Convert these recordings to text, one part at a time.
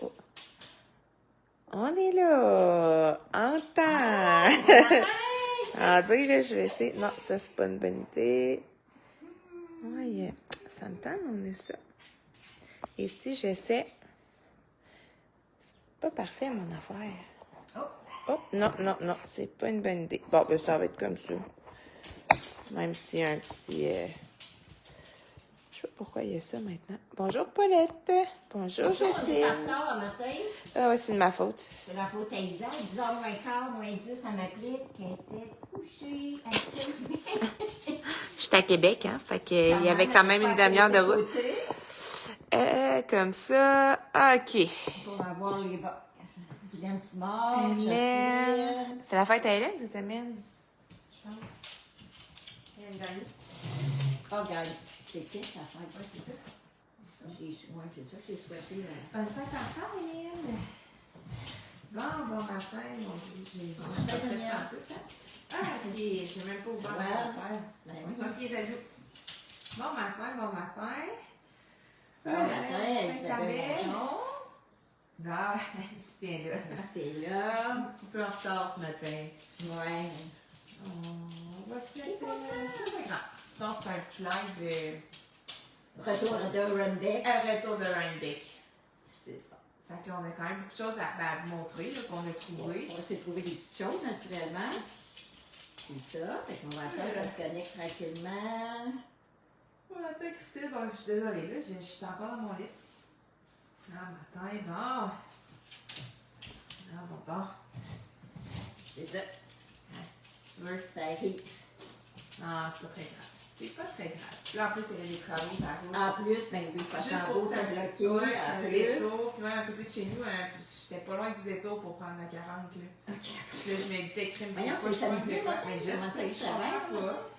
Oh. On est là! En temps! Attendez, là, je vais essayer. Non, ça, c'est pas une bonne idée. Ouais, ça me tente, on est ça. Et si j'essaie... C'est pas parfait, mon affaire. Oh, non, c'est pas une bonne idée. Bon, ben, ça va être comme ça. Même s'il y a un petit... Je sais pas pourquoi il y a ça maintenant. Bonjour, Paulette. Bonjour, Jocelyne. En matin. Ah ouais, c'est de ma faute. C'est la faute à Isa. 10h moins quart, moins 10, elle m'appelait qu'elle était couchée, assise. Je suis à Québec, hein. Fait qu'il y avait quand même une demi-heure de route. Comme ça. OK. Pour avoir les bas. Guylaine Simard, Hélène. C'est la fête à Hélène, cette semaine? Je pense. Hélène Gagné. Oh, regarde. C'est qui sa fête? Oui, c'est ça. Oui, c'est ça que j'ai souhaité. Bonne fête encore, Hélène. Bon matin, mon Dieu. J'ai fait un peu, hein? Ah, OK. J'ai même pas ouvert ma affaire. OK, ça joue. Bon matin. Bon matin, Isabelle. Non, tiens là. C'est là. Un petit peu en retard ce matin. Ouais. On va se mettre... C'est pas grave. Ça, c'est un petit live Retour de Rundeck. Un retour de Rhinebeck. C'est ça. Fait qu'on a quand même beaucoup de choses à vous montrer, là, qu'on a trouvé. On s'est trouvé des petites choses, naturellement. C'est ça. Fait qu'on va attendre qu'elle se connecte tranquillement. On attend Christine. Bon, je suis désolée, là. Je suis encore dans mon lit. Ah, matin, bon. Ah, bon. C'est ça. Tu veux? Ça arrive. Non, c'est pas très grave. C'est pas très grave. Là, en plus, il y avait des travaux, ça roule. En plus, ben oui, face Juste en pour haut, ça. t'as bloqué. Ouais, En un plus. détour. Sinon, à côté de chez nous, j'étais pas loin du détour pour prendre la 40. Là. OK. Puis là, je me disais, crime, Voyons, pourquoi c'est je samedi, prends là. mais je Comment ça, sais, le je travail, comprends là? pas.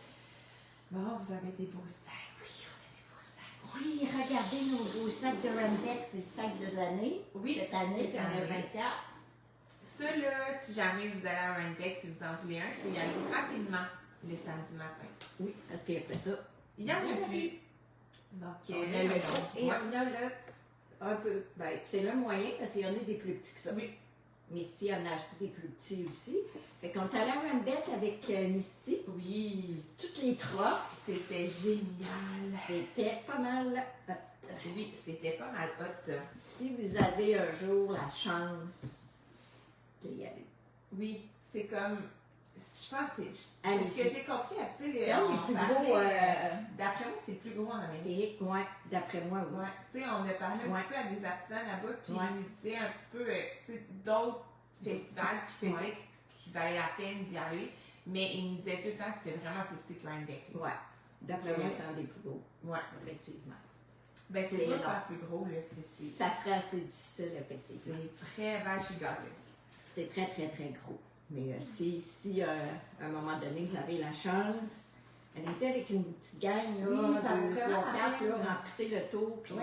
Bon, vous avez des beaux sacs. Oui, on a des beaux sacs. Oui, regardez nos beaux sacs de Rundeck. C'est le sac de l'année. Oui, Cette année, cette on a année. 24. Ça, là, si jamais vous allez à Rhinebeck et vous en voulez un, c'est y aller rapidement les samedis matins. Oui, parce qu'après ça, Il n'y en a plus. Donc, on a le et on a le un peu. Ben, c'est le moyen parce qu'il y en a des plus petits que ça. Oui. Misty en a acheté des plus petits aussi. Fait qu'on est allé à Rundeck avec Misty. Oui. Toutes les trois. C'était génial. C'était pas mal hot. Oui, c'était pas mal hot. Si vous avez un jour la chance d'y aller. Oui, c'est comme... Je pense que c'est... Allez, Ce que j'ai compris, tu sais... C'est un des plus gros... D'après moi, c'est le plus gros en Amérique. Et, ouais, d'après moi, oui. Ouais. Tu sais, on a parlé un petit peu à des artisans là-bas, puis ils nous disaient un petit peu, tu sais, d'autres festivals qui faisaient, qui valaient la peine d'y aller, mais ils nous disaient tout le temps que c'était vraiment plus petit que Rhinebeck. Ouais. D'après moi, c'est un des plus gros. Ouais. Effectivement. Ben, c'est sûr que c'est plus gros, là. Ça serait assez difficile, effectivement. C'est très vache gigantesque. C'est très, très, très gros. Mais si à un moment donné, vous avez la chance, allez-y avec une petite gang, là, oui, ça deux, vous vraiment trois, quatre, là, remplissez le tour, puis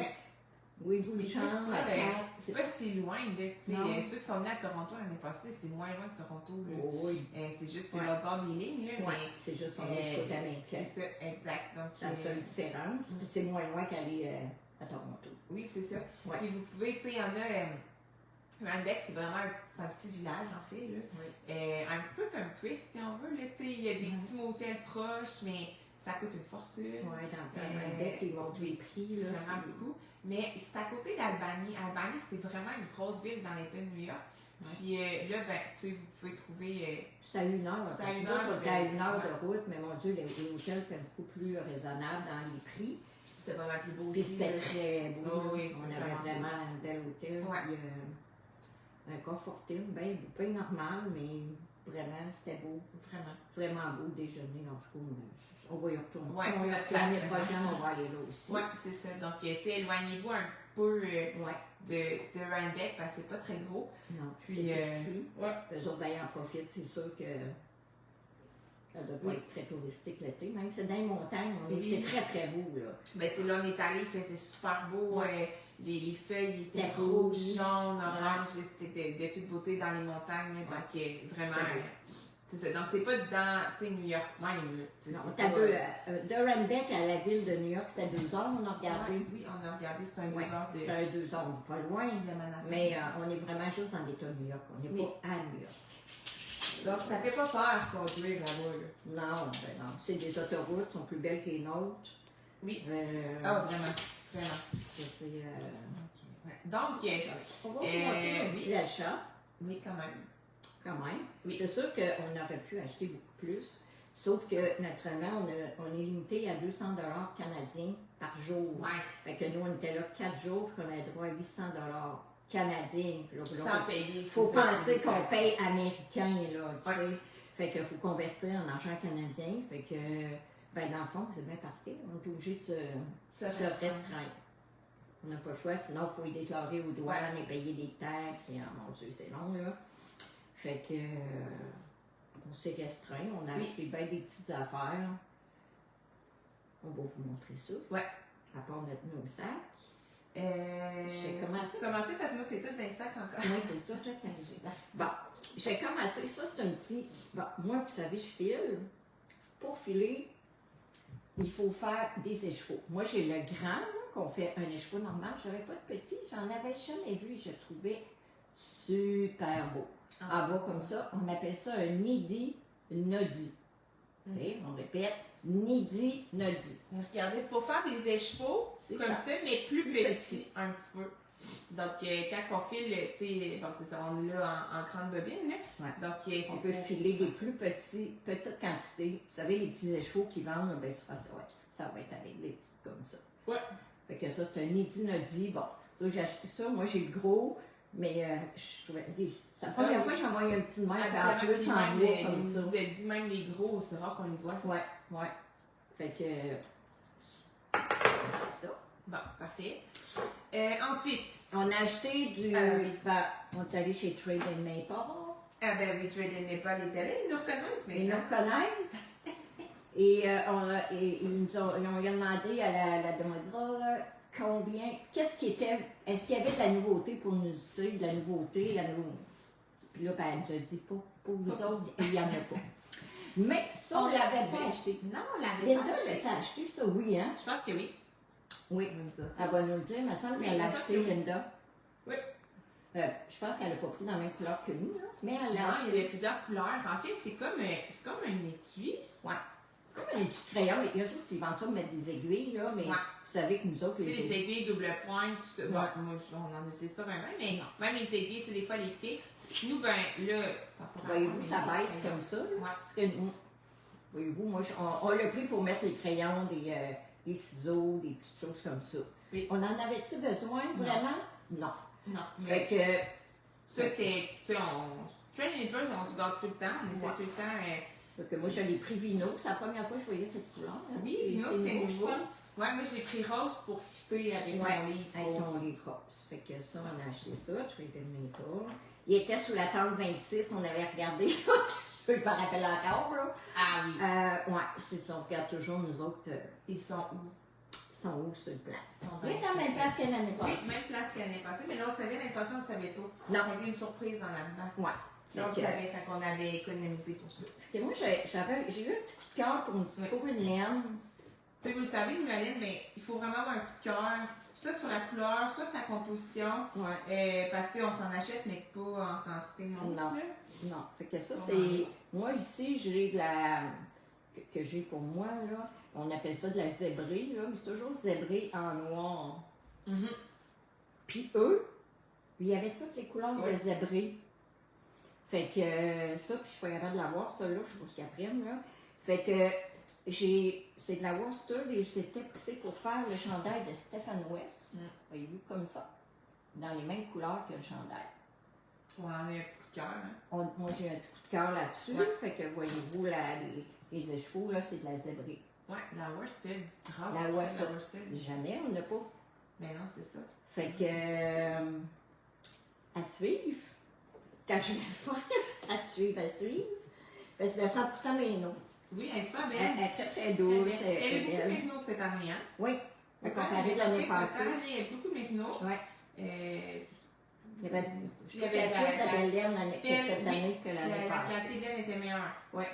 oui, vous les chambres, à quatre. C'est pas si loin, là, tu sais. Ceux qui sont venus à Toronto l'année passée, c'est moins loin que Toronto, là. Oh, oui. C'est juste c'est l'autre bord des lignes, là, mais... c'est juste qu'on est du côté américain. C'est ça, exact. Donc, c'est la seule différence, puis c'est moins loin qu'aller à Toronto. Oui, c'est ça. Ouais. Puis vous pouvez, tu sais, il y en a... Rhinebeck, c'est vraiment un petit village, en fait, là. Oui. Un petit peu comme Twist, si on veut, là, tu sais, il y a des petits motels proches, mais ça coûte une fortune. Oui, dans Rhinebeck, ils montent les prix, là. Vraiment beaucoup. Mais c'est à côté d'Albany. Albany, c'est vraiment une grosse ville dans l'État de New York. Puis là, ben, tu sais, vous pouvez trouver... c'est à 1 heure. C'est à 1 heure. C'était à 1 heure de route, mais mon Dieu, les hôtels étaient beaucoup plus raisonnables dans les prix. C'est vraiment plus beau. Puis c'était très beau. Oh, oui, on avait vraiment un bel hôtel. Ouais. Puis, un confortable, bien pas normal, mais vraiment, c'était beau. Vraiment beau déjeuner. En tout cas, on va y retourner. Ouais, L'année prochaine, on va aller là aussi. Oui, c'est ça. Donc, tu sais, éloignez-vous un peu de Rhinebeck parce que c'est pas très gros. Non, puis c'est petit. Ouais. Eux autres, en profitent. C'est sûr que ça doit pas être très touristique l'été. Même si c'est dans les montagnes, c'est très, très beau, là. Ben, tu sais, là, on est allé, il faisait super beau. Les feuilles étaient rouges, jaunes, oranges. C'était de toute beauté dans les montagnes. Là, donc, vraiment, C'est ça. Donc, c'est pas dans, tu sais, New York même, là. Non, C'est t'as pas- de Randbeck à la ville de New York, c'était 2 heures, on a regardé. Oui, on a regardé, c'est un 2 Ouais, heures de... c'était un 2 heures, pas loin. de Manhattan. Mais on est vraiment juste dans l'État de New York. On n'est Oui. pas à New York. Donc, ça fait pas peur conduire là-bas, là. Non, ben non. C'est des autoroutes, sont plus belles que les nôtres. Oui. Euh, Ah, vraiment. Vraiment. c'est, Ouais. Donc, on va vous montrer nos oui. petits achats, oui, quand même. quand même. Oui. C'est sûr qu'on aurait pu acheter beaucoup plus. Sauf que, naturellement, on est limité à 200 $ canadiens par jour. Ouais. Fait que nous, on était là 4 jours, puis qu'on a droit à 800 $ canadiens. Puis là, Sans payer. il faut c'est ça, penser c'est qu'on ça. paye américain, là, tu sais. Ouais. Fait qu'il faut convertir en argent canadien. Fait que, ben, dans le fond, c'est bien parfait. On est obligé de se restreindre. On n'a pas le choix, sinon il faut y déclarer aux douanes et payer des taxes. Et, oh, mon Dieu, c'est long, là. Fait que, on s'est restreint. On a acheté bien des petites affaires. On va vous montrer ça. Ouais. À part nos sacs. J'ai commencé parce que moi, c'est tout dans les sacs encore. Oui, c'est ça, tout arrivé. Bon, j'ai commencé. Ça, c'est un petit. Bon, moi, vous savez, je file. Pour filer, il faut faire des échevaux. Moi, j'ai le grand, là, qu'on fait un écheveau normal. Je n'avais pas de petit. J'en avais jamais vu. Je le trouvais super beau. En bas, comme ça, on appelle ça un nidi-nodi. Okay, on répète, nidi-nodi. Regardez, c'est pour faire des écheveaux C'est comme ça. ça, mais plus Plus petits, un petit peu. Donc, quand on file, tu sais, bon, c'est ça, on est là en grande bobine, là. Ouais. Donc, On c'est peut pour- filer des plus petites quantités. Vous savez, les petits écheveaux qui vendent, ben, souvent, ça va être avec des petites comme ça. Ouais. Fait que ça, c'est un nidi-nodi. Bon, là, j'ai acheté ça. Moi, j'ai le gros, mais je trouvais. C'est la première fois que j'ai envoyé un petit de même, en plus, en même, bois comme il ça. nous a dit même les gros, c'est rare qu'on les voit. Ouais, ouais. Fait que. C'est ça. Bon, parfait. Ensuite, On a acheté du. oui. Ben, on est allé chez Trade and Maple. ah ben oui, Trade and Maple est allé, ils nous reconnaissent Ils nous maintenant. connaissent. Et, ils nous ont demandé à la demoiselle combien, qu'est-ce qui était, est-ce qu'il y avait de la nouveauté pour nous, tu sais, de la nouveauté, Puis là, ben, elle nous a dit, pour vous autres, il n'y en a pas. Mais ça, on ne l'avait pas acheté. Non, on l'avait Linda, pas acheté. l'as-tu acheté ça? Oui, hein? Je pense que oui. Oui. On va dire ça. Elle va nous le dire, il me semble Oui, qu'elle il l'a me semble acheté, que oui. Linda. Oui. Je pense qu'elle n'a pas pris dans la même couleur que nous, là. Mais elle l'a Non, il y acheté. avait plusieurs couleurs. En fait, c'est comme un étui. Ouais. Comme un petit crayon. Les autres, ils vendent ça pour mettre des aiguilles, là, mais Ouais. vous savez que nous autres, Tu sais, les les aiguilles double pointe, tout ça. Ouais. Bon, moi, on n'en utilise pas vraiment, mais Non. même les aiguilles, tu sais, des fois, les fixes. Nous, ben, là, voyez-vous, ça baisse comme ça, là. Ouais. Et nous, voyez-vous, moi, on l'a pris pour mettre les crayons, des ciseaux, des petites choses comme ça. Oui. On en avait-tu besoin, Non. vraiment? Non. Non, Fait mais que, ça, c'était, tu sais, Train and Maple, on se garde tout le temps, on essaie Ouais. tout le temps. fait que moi, je l'ai pris vino. C'est la première fois que je voyais cette couleur. hein. Oui, C'est- Vino, c'est c'était où, je nouveau. pense? Ouais, moi, j'ai pris rose pour fitter avec Ouais, mon livre. avec ton livre rose. Fait que ça, on a acheté ça, Trade and Maple. Il était sous la tente 26, on avait regardé. Je me rappelle encore, là. Ah oui. Ouais, c'est ça, on regarde toujours, nous autres, Ils sont où? ils sont où sur le plan? Ils sont Il est dans la même place que l'année Oui, passée. même place que l'année passée, mais là, on savait, l'année passée, on ne savait pas. Non. On avait une surprise dans là-dedans. Ouais. Là, on Fait que- savait, fait qu'on avait économisé pour ça. Fait que moi, j'ai eu un petit coup de cœur pour une laine. Tu sais, vous le savez, une laine, mais il faut vraiment avoir un coup de cœur. Soit sur la couleur, soit sa composition. Ouais. Parce que, tu sais, on s'en achète, mais pas en quantité monstre. Non. là. Non. Fait que ça, On c'est. Moi, ici, j'ai de la. Que j'ai pour moi, là. On appelle ça de la zébrée, là. Mais c'est toujours zébrée en noir. Mhm. Puis eux, il y avait toutes les couleurs Ouais. de zébrée. Fait que ça, puis je suis pas capable de l'avoir, ça là, je sais pas ce qu'ils apprennent, là. Fait que c'est de la worsted et c'est pour faire le chandail de Stephen West. Mm. Voyez-vous, comme ça. Dans les mêmes couleurs que le chandail. Ouais, on a un petit coup de cœur. Hein. Moi, j'ai un petit coup de cœur là-dessus. Ouais. Fait que voyez-vous, les écheveaux, là, c'est de la zébrée. Ouais, la worsted. La worsted. La worsted. Jamais, on n'a pas. Mais non, c'est ça. Fait que, à suivre. Quand je vais faire, à suivre. Fait que c'est de 100% Merino. Oui, elle est super Elle belle. est très, très Très douce. belle. Elle Elle est est beaucoup belle. Merino cette année, hein? Oui, à comparer de l'année passée. Elle est beaucoup Merino. Ouais. Euh, L'année Je trouve qu'elle a plus de belle laine cette année que l'année La passée. qualité de laine était meilleure. Oui.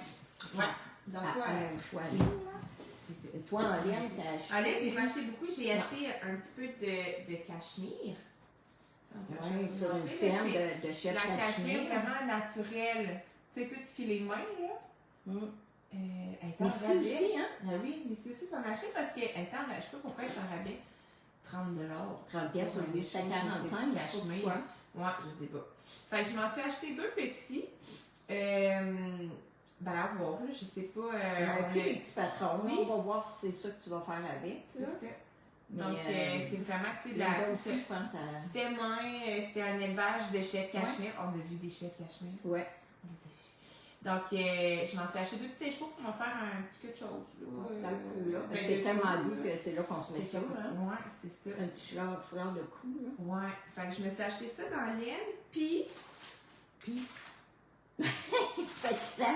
Ouais. Donc, toi, un choix libre. Toi, en laine, t'as acheté. en laine, j'ai acheté beaucoup. J'ai acheté un petit peu de cachemire. Oui, sur une ferme de chef La cachemire cachemire. vraiment naturelle. Tu sais, tout filé main, là. Mm. Elle est Mais en c'est rabais. aussi, hein? Ah oui, mais c'est aussi ton acheté parce qu'elle est en rabais. Je sais pas pourquoi elle est en rabais. 30 30 pièces au lieu, c'était 45, je sais pas pourquoi. Ouais, je sais pas. Fait que je m'en suis acheté 2 petits. Ben, à voir, là, je sais pas. Ok, les petits patrons, Oui. on va voir si c'est ça que tu vas faire avec. C'est là. ça. Mais, Donc, c'est vraiment, tu sais, de là la. aussi, je pense à... Fait main, c'était un élevage de chefs cachemire. On a vu des chefs cachemire. Ouais. On les a vus. Donc, je m'en suis acheté 2 petits chevaux pour m'en faire un petit quelque chose. Là. Ben, C'est de tellement cou, doux là. que c'est là qu'on se met C'est ça. ça, Hein? ouais, c'est ça. Un petit fleur de cou. Là. Ouais, fait que je me suis acheté ça dans laine, puis Petit sac.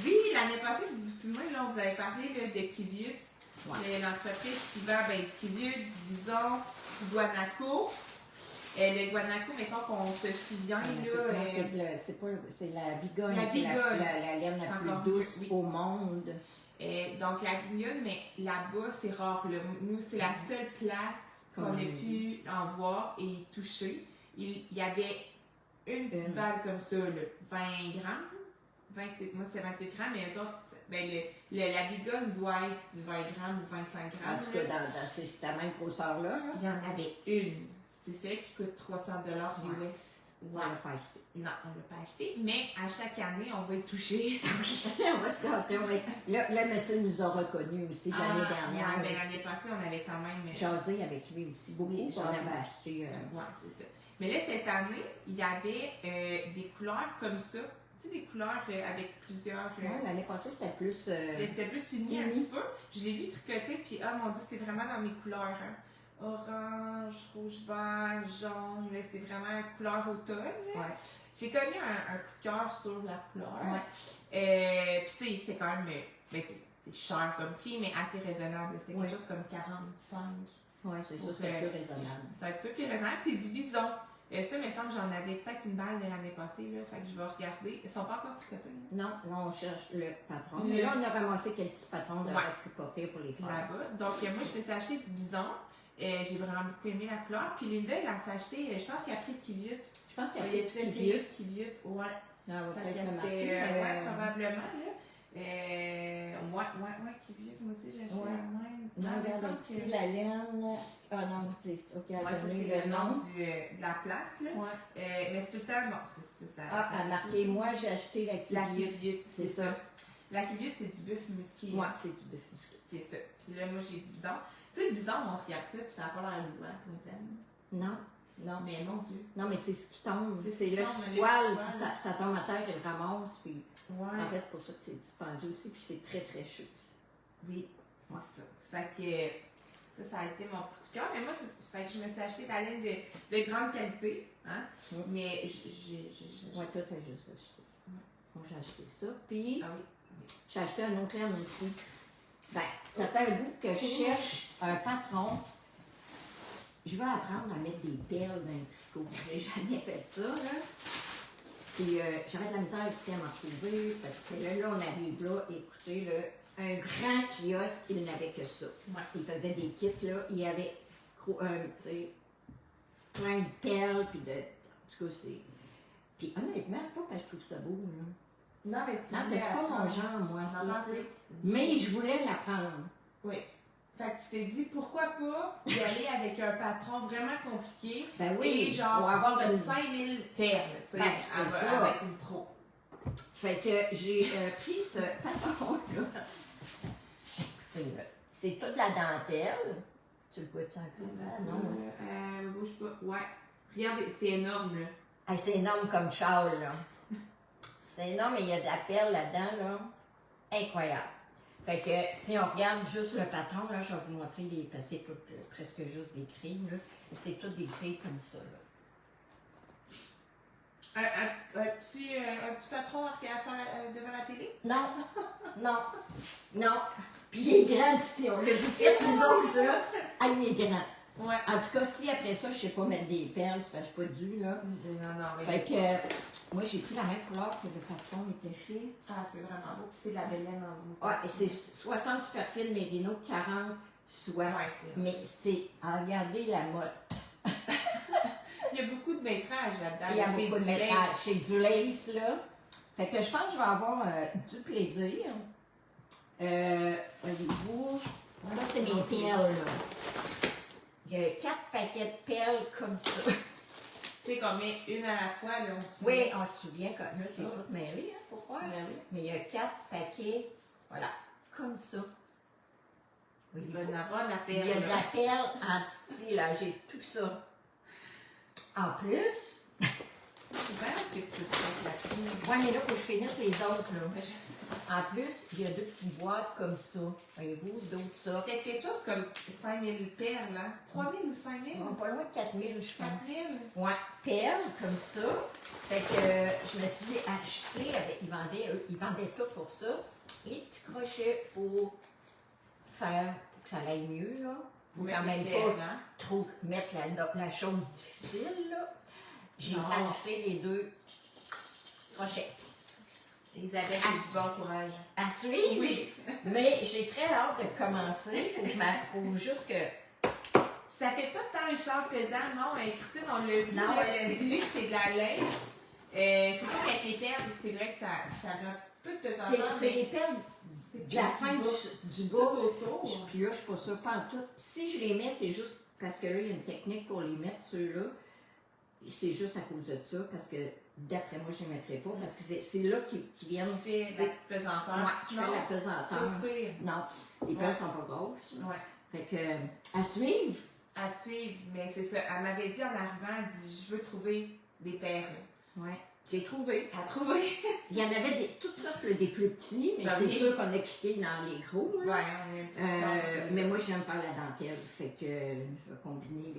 oui, l'année passée, vous vous souvenez, là, on vous avait parlé là, de Kivut, l'entreprise qui vend du Kivut, du bison, du guanaco. Le guanaco, mettons qu'on se souvient, là, C'est la bigogne. La qui est bigogne. La laine la Encore plus douce oui. au monde. Donc la bigogne, mais là-bas, c'est rare. Là. Nous, c'est la seule place qu'on a pu en voir et toucher. Il y avait une petite balle comme ça, là, 20 grammes. 28, moi, c'est 28 grammes, mais les autres, ben, la bigogne doit être du 20 grammes ou 25 grammes. En tout cas, dans cette même grosseur-là. Là. Il y en avait une. C'est celui qui coûte 300 $. Ouais. US. On l'a pas acheté. Non, on ne l'a pas acheté, mais à chaque année, on va y toucher. On va se gâter. Le monsieur nous a reconnus aussi l'année dernière. Ben, l'année passée, on avait quand même. Jasé avec lui aussi beaucoup. Oui, On jasé. avait acheté. Ouais, c'est ça. Mais là, cette année, il y avait des couleurs comme ça. Tu sais, des couleurs avec plusieurs. Ouais, l'année passée, c'était plus. C'était plus uni un petit peu. Je l'ai vu tricoter, puis oh mon dieu, c'est vraiment dans mes couleurs. Hein. Orange, rouge, vert, jaune. Là, c'est vraiment couleur automne. Là. Ouais. J'ai comme eu un coup de cœur sur la couleur. Ouais. Puis tu sais, c'est quand même. Ben, c'est cher comme prix, mais assez raisonnable. C'est quelque chose comme 45. Oui, c'est ça, c'est plus raisonnable. C'est un petit peu plus raisonnable. C'est du bison. Ça, il me semble que j'en avais peut-être une balle de l'année passée. Là, fait que je vais regarder. Ils sont pas encore tricotés. Non, on cherche le patron. Le- Mais là, on a ramassé quelques petits patrons de Ouais. plus pas pire pour les faire. Là-bas. Donc, moi, je me suis acheté du bison. J'ai vraiment beaucoup aimé la couleur. Puis Linda, elle s'est acheté, je pense qu'elle a pris le Kivut. Je pense qu'il y a Il des a petits essayé vieux. le Kivut. Ouais. Non, on va Fait peut-être que le marquer. c'était, ouais, probablement, là. Kivut, moi aussi, j'ai acheté Ouais. la même. Non, mais regarde semble ici, que- la laine. Ah non, c'est ok, Ouais, elle a ça, donné c'est le nom. de la place, là. Ouais. Mais c'est tout le temps, bon, c'est ça. Ah, elle a marqué, moi, j'ai acheté la La Kivut. Kivut, c'est C'est ça. ça. La Kivut, c'est du bœuf musqué. Ouais, c'est du bœuf musqué. C'est ça. Puis là, moi, j'ai du bison. Tu sais, le bison, on regarde ça, puis ça n'a pas l'air lourd pour les amis. Non, non. Mais mon Dieu. Non, mais c'est ce qui tombe. C'est ce C'est qui le tombe, le squal, squal. puis ça tombe à terre, il ramasse, puis Ouais. en fait, c'est pour ça que c'est dispendieux aussi, puis c'est très, très chaud aussi. Oui, c'est ça. Fait que ça a été mon petit coup de cœur. Mais moi, fait que je me suis acheté de la laine de grande qualité. Hein? Mm. Mais Ouais, toi, t'as juste acheté ça. Moi, j'ai acheté ça, puis Ah oui. j'ai acheté un autre laine aussi. Ben, ça fait un bout que je cherche un patron. Je veux apprendre à mettre des perles dans le tricot. J'ai jamais fait ça, là. Puis j'avais de la misère ici à m'en trouver, parce que là, on arrive là, écoutez, là, un grand kiosque, il n'avait que ça. Ouais. Il faisait des kits, là, il y avait tu sais, plein de perles, puis de... En tout cas, c'est... Puis honnêtement, c'est pas parce que je trouve ça beau, là. Non, mais tu Non, mais c'est pas mon genre, moi, ça. Mais je voulais l'apprendre. Oui. Fait que tu t'es dit, pourquoi pas y aller avec un patron vraiment compliqué Ben oui, et genre pour avoir de une- 5000 perles, tu sais, Ben, c'est ça. avec une pro. Fait que j'ai pris ce patron-là. Écoutez, là, c'est toute la dentelle. Tu le vois-tu un peu, ça? Non? Bouge pas. Ouais. Regardez, c'est énorme, là. Hey, c'est énorme comme châle, là. C'est énorme, mais il y a de la perle là-dedans, là. Incroyable. Fait que si on regarde juste le patron, là, je vais vous montrer les. Parce que c'est tout, presque juste des grilles, là. C'est toutes des grilles comme ça, là. Un petit patron à faire devant la télé? Non, non, non. Puis il est grand, tu sais, on l'a vu fait, nous autres, là. Ah, il est grand. Ouais. En tout cas, si après ça, je sais pas mettre des perles, c'est parce que je suis pas due, là. Non, mais. Fait que, moi, j'ai pris la même couleur que le patron était fait. Ah, c'est vraiment beau. Puis c'est de la belle laine en gros. Ouais, et c'est 60 superfil mérino, 40 soie. Ouais, c'est. Mais c'est, regardez la mode. Il y a beaucoup de métrage là-dedans. Il y a C'est beaucoup de du lace. métrage. C'est du lace, là. Fait que je pense que je vais avoir du plaisir. Voyez-vous, ça, c'est mes perles, là. Il y a 4 paquets de perles comme ça. C'est qu'on met une à la fois, là, on se Oui, on se souvient que là, c'est tout mêlé, hein, faut croire. Ben oui. Mais il y a 4 paquets, voilà, comme ça. Il va y en avoir de la Il perle. y a de là. la perle en titi, là, j'ai tout ça. En plus, C'est bien que tu te fasses là-dessus. ouais, mais là, il faut que je finisse les autres, là. Mais je- En plus, il y a 2 petites boîtes comme ça. Voyez-vous, d'autres ça. C'était quelque chose comme 5000 perles, hein? 3000 ou 5000? On va pas loin de 4000, je pense. 4000? Ouais, perles comme ça. Fait que je me suis acheté, ils vendaient tout pour ça. Les petits crochets pour faire, pour que ça aille mieux, là. Pour Mettre quand les même perles, pas hein? trop mettre la chose difficile, là. J'ai Non. acheté les 2 crochets. Elisabeth, Ah. c'est du bon courage. À suivre, Oui. mais j'ai très hâte de commencer. Faut juste que... Ça fait pas tant un char pesant, non? Christine, on l'a vu. Non, là, vu que c'est de la laine. C'est sûr qu'avec les perles, c'est vrai que ça a un petit peu de pesanteur. C'est les perles c'est de la du fin bas. du Tout bas. autour. Puis là, je suis pas sûre, pas en tout. Si je les mets, c'est juste parce que là, il y a une technique pour les mettre, ceux-là. C'est juste à cause de ça, parce que d'après moi, je ne les mettrai pas, parce que c'est là qu'ils viennent. On fait de la petite pesanteur. Ouais, qui fait Sinon, la c'est pesanteur. pas pire. Non, les perles Ouais. sont pas grosses. Ouais. Fait que, à suivre. À suivre, mais c'est ça. Elle m'avait dit en arrivant, elle dit, je veux trouver des perles. Ouais. J'ai trouvé. À trouver. Il y en avait toutes sortes, là, des plus petits, mais Ben c'est oui. sûr qu'on a cliqué dans les gros. Ouais, Là. on est un petit peu tard, Mais moi, j'aime faire la dentelle. Fait que je vais combiner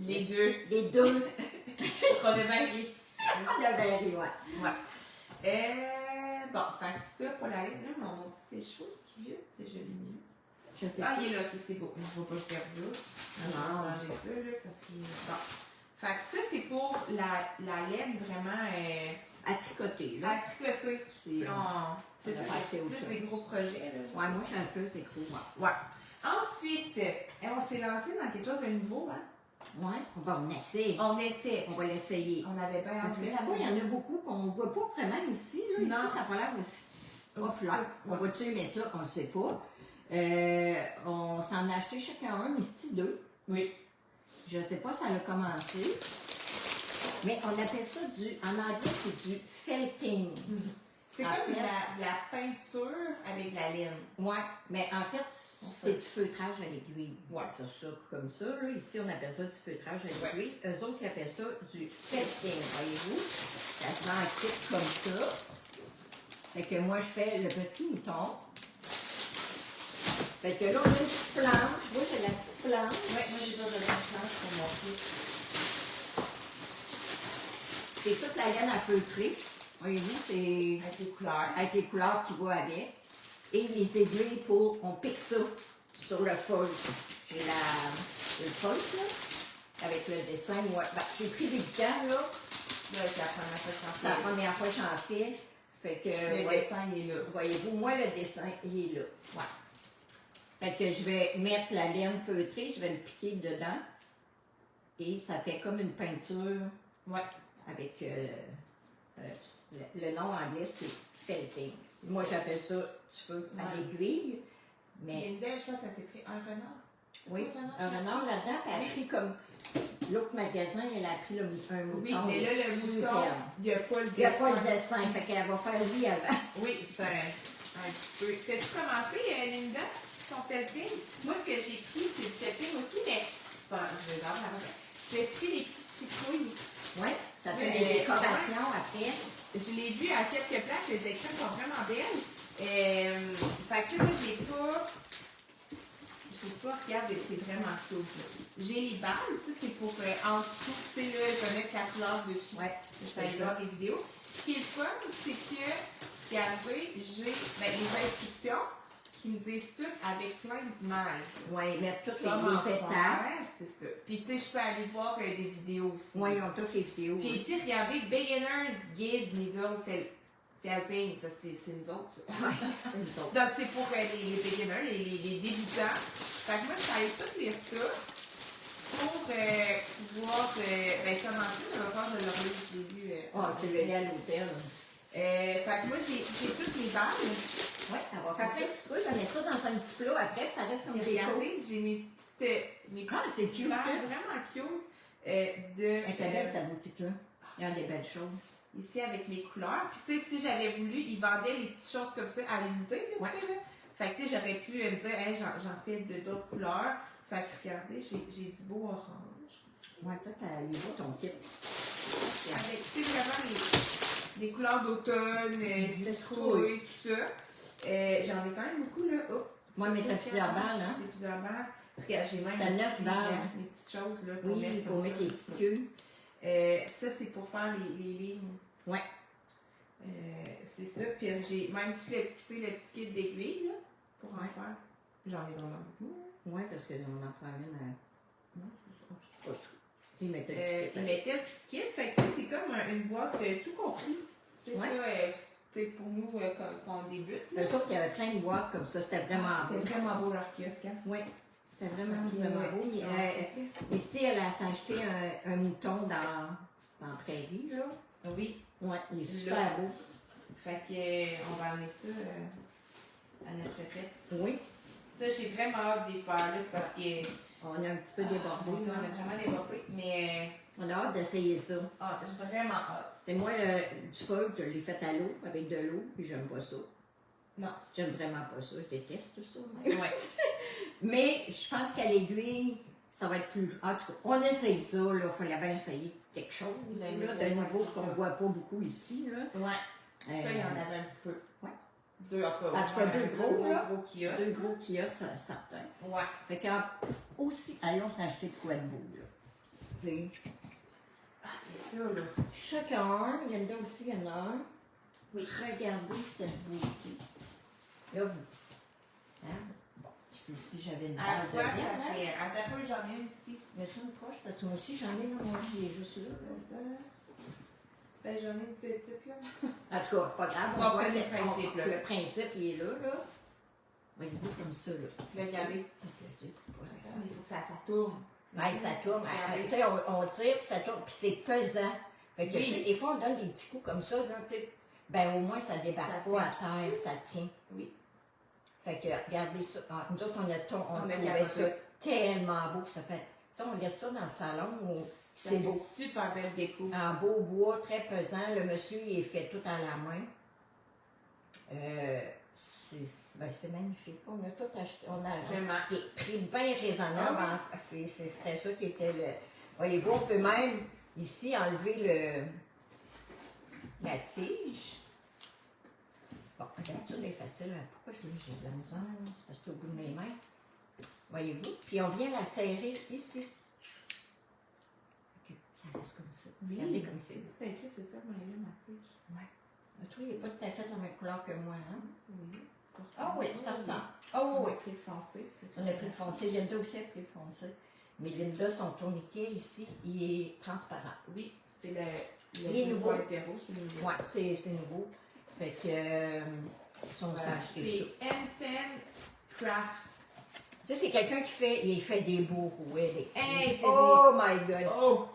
les deux. les deux. On a bien ri. On a bien ri, ouais. Ouais. Bon, fait que ça, pour la ligne, là, mon petit échoui qui vient, c'est joli mieux. Je sais Ah, pas. il est là, ok, c'est beau. Je ne vais pas le perdre ça. Je vais Non. manger ça, là, parce qu'il est bon. Fait que ça, c'est pour la laine vraiment À tricoter, à là. tricoter. C'est- C'est on a pas acheté autre plus chose. des gros projets, là. Ouais, moi, je suis un peu c'est gros. Ouais. Ensuite, on s'est lancé dans quelque chose de nouveau, hein? Ouais, on essaie. On essaie. On va l'essayer. On avait bien Parce que là-bas, il y en a beaucoup qu'on ne voit pas vraiment ici. Là. Non. Ici, ça n'a pas l'air aussi. Aussi Hop là. peu. On va-tu aimer ça? On ne sait pas. On s'en a acheté chacun un, mais c'est 2. Oui. Je ne sais pas, ça a commencé. Mais on appelle ça en anglais, c'est du felting. C'est En comme fait- de la peinture avec de la laine. Ouais, mais en fait, c'est du feutrage à l'aiguille. Ouais. C'est ça, comme ça. Là. Ici, on appelle ça du feutrage à Ouais. l'aiguille. Eux autres, ils appellent ça du felting, voyez-vous. Ça se vend en kit comme ça. Fait que moi, je fais le petit mouton. Fait que là, on a une petite planche. Moi, j'ai la petite planche. Ouais, moi j'ai pas de la planche pour mon pied. C'est toute la laine à feutrer. Voyez-vous, c'est Avec les couleurs. avec les couleurs qui vont avec. Et les aiguilles pour, on pique ça sur le feutre. J'ai le feutre, là, avec le dessin. Ouais. Ben, j'ai pris des gants, là. Là, c'est la première fois que C'est la première fois que j'en fais. Fait que, Le ouais, dessin, il est là. voyez-vous, moi, le dessin, il est là. Ouais. Fait que je vais mettre la laine feutrée, je vais le piquer dedans. Et ça fait comme une peinture Ouais. avec le nom anglais, c'est felting. Moi, j'appelle ça du feu à Ouais. l'aiguille. Il y a Mais une belle, je pense que ça s'écrit un renard. oui, C'est un renard là-dedans, puis elle a pris comme l'autre magasin, elle a pris un mouton. Oui, mais là, le mouton, superbe. il n'y a pas le Il n'y a pas dessin. de dessin, fait qu'elle va faire oui avant. Oui, c'est un petit peu. T'as-tu commencé, Linda, ton felting? Moi, ce que j'ai pris, c'est du felting aussi, mais c'est pas, je vais voir avant. J'ai pris les petites citrouilles. Oui, ça fait Oui, des décorations après. Je l'ai vu à quelques places, les écrins sont vraiment belles. Fait que là, j'ai pas regardé, c'est vraiment cool. J'ai les balles, ça c'est pour en dessous, tu sais, là, je vais mettre la couleur dessus. Ouais, Je vais aller voir des vidéos. Ce qui est le fun, c'est que, regardez, j'ai les instructions qu'ils me disent tout avec plein d'images. Oui, mettre toutes Comment les étapes. faire, c'est ça. Puis, tu sais, je peux aller voir des vidéos aussi. Oui, ils ont toutes les vidéos. Puis ici, regardez, Beginner's Guide Needle Felting, ça, c'est nous autres. Ça. C'est nous autres. Donc, c'est pour les beginners, les débutants. Fait que moi, je suis allée tout lire ça pour pouvoir commencer. Je vais faire de l'horloge, je l'ai vu. Tu l'as lu à l'hôtel. Fait que moi, j'ai toutes les balles. Oui, ça va faire plein de petits trucs. On met ça dans un petit plat après, ça reste comme Puis des regardez, j'ai mes petites c'est cute. balles vraiment cute de... Elle était belle, sa boutique-là. Il y a des belles choses. Ici, avec mes couleurs. Puis, tu sais, si j'avais voulu, ils vendaient les petites choses comme ça à l'unité, là, Ouais. tu sais, là. Fait que, tu sais, j'aurais pu me dire, hey, j'en fais d'autres couleurs. Fait que, regardez, j'ai du beau orange. Ouais, toi, il est beau ton kit. Avec, tu sais, vraiment les couleurs d'automne, citrouille, tout ça. J'en ai quand même beaucoup, là. Oh, Moi, mais t'as plusieurs balles, hein? J'ai plusieurs balles. Regarde, j'ai même T'as 9 balles. mes petites choses, là, pour Oui, mettre pour comme mettre ça. les petites queues. Ça, c'est pour faire les lignes. Ouais. C'est ça. Puis j'ai même tout le petit kit d'aiguille, là, pour en Ouais. faire. J'en ai vraiment beaucoup. Oui, parce qu'on en prend une à... Non, Pas tout. Il mettait le il petit kit. mettait le petit kit. Fait que c'est comme une boîte tout compris. C'est Ouais. ça, c'est pour nous quand on débute. Là. Eux autres, il y avait plein de boîtes comme ça. C'était vraiment beau. C'est vraiment beau leur kiosque. Hein? Oui. C'était vraiment, Puis, vraiment beau. Mais, c'est ici, elle s'est acheté un mouton dans Prairie, là. ça. Oui. Oui, il est super beau. Fait que on va amener ça à notre retraite. Oui. Ça, j'ai vraiment hâte de les faire. Là, c'est parce que On a un petit peu débordé. mon Dieu, on là. a vraiment débordé. Mais On a hâte d'essayer ça. j'ai vraiment hâte. C'est moi, du feu, je l'ai fait à l'eau, avec de l'eau, puis j'aime pas ça. Non. J'aime vraiment pas ça. Je déteste ça. Même. Ouais. Mais je pense qu'à l'aiguille, ça va être plus. En tout cas, on essaye ça, là. Il fallait bien essayer quelque chose, là, de nouveau qu'on ne voit pas beaucoup ici, là. Ouais. Ça, il y en avait un petit peu. Ouais. Deux, en tout cas. En tout cas, deux gros, là. Gros kiosques. Deux gros kiosques, certains. Ouais. Fait qu'en aussi, allons s'acheter de quoi de beau, là. Tu sais, Ah, c'est ça, là. chacun, il y en a aussi, il y en a un. Oui. Regardez cette beauté. Là, vous. Hein? Bon, si j'avais une À balle de quoi ça viande, hein? fait? À ta peu, j'en ai une ici. Mais ça me proche, parce que moi aussi, j'en ai, là, moi, il est juste là. Ben, j'en ai une petite, là. En tout cas, c'est pas grave. On va voit prendre le que- principe, là. Le principe, il est là. Voyez-vous comme ça, là. Regardez. Ok, c'est pas grave. Attends, il faut que ça tourne. Ouais, ça tourne. Regardez. Tu sais, on tire, puis ça tourne, puis c'est pesant. Fait que, Oui. tu sais, des fois, on donne des petits coups comme ça, là, tu sais. Ben, au moins, ça débarque Ça pas à terre, ça tient. Oui. Fait que, regardez ça. Ah, nous autres, on On a trouvait capoté. ça tellement beau, puis ça fait. Tu sais, on laisse ça dans le salon, c'est beau. Super belle déco. En beau bois, très pesant. Le monsieur, il est fait tout à la main. C'est magnifique. On a tout acheté. On a Vraiment. des prix bien raisonnables. Ah C'était ça qui était le. Voyez-vous, on peut même ici enlever la tige. Bon, regarde, ça, c'est facile. Pourquoi j'ai de la misère? C'est parce que c'est au bout de mes mains. Voyez-vous? Puis on vient la serrer ici. Ok, ça reste comme ça. Regardez comme c'est. C'est écrit, c'est ça, Maëlle, ma tige. Ouais. Le truc n'est pas tout à fait de la même couleur que moi, hein? Oui. Ça Ah oui, ça ressemble. Ah On oui, a pris le foncé. on a pris le foncé. Linda aussi a pris le foncé. Mais Linda, son tourniquet ici, il est transparent. Oui, c'est le Il est nouveau. 2.0, c'est nouveau. Ouais, c'est nouveau. Fait que, ils sont Voilà. achetés ça. C'est Hansen Craft. Tu sais, c'est quelqu'un il fait des beaux rouets. Hey, il fait Oh my God! Oh!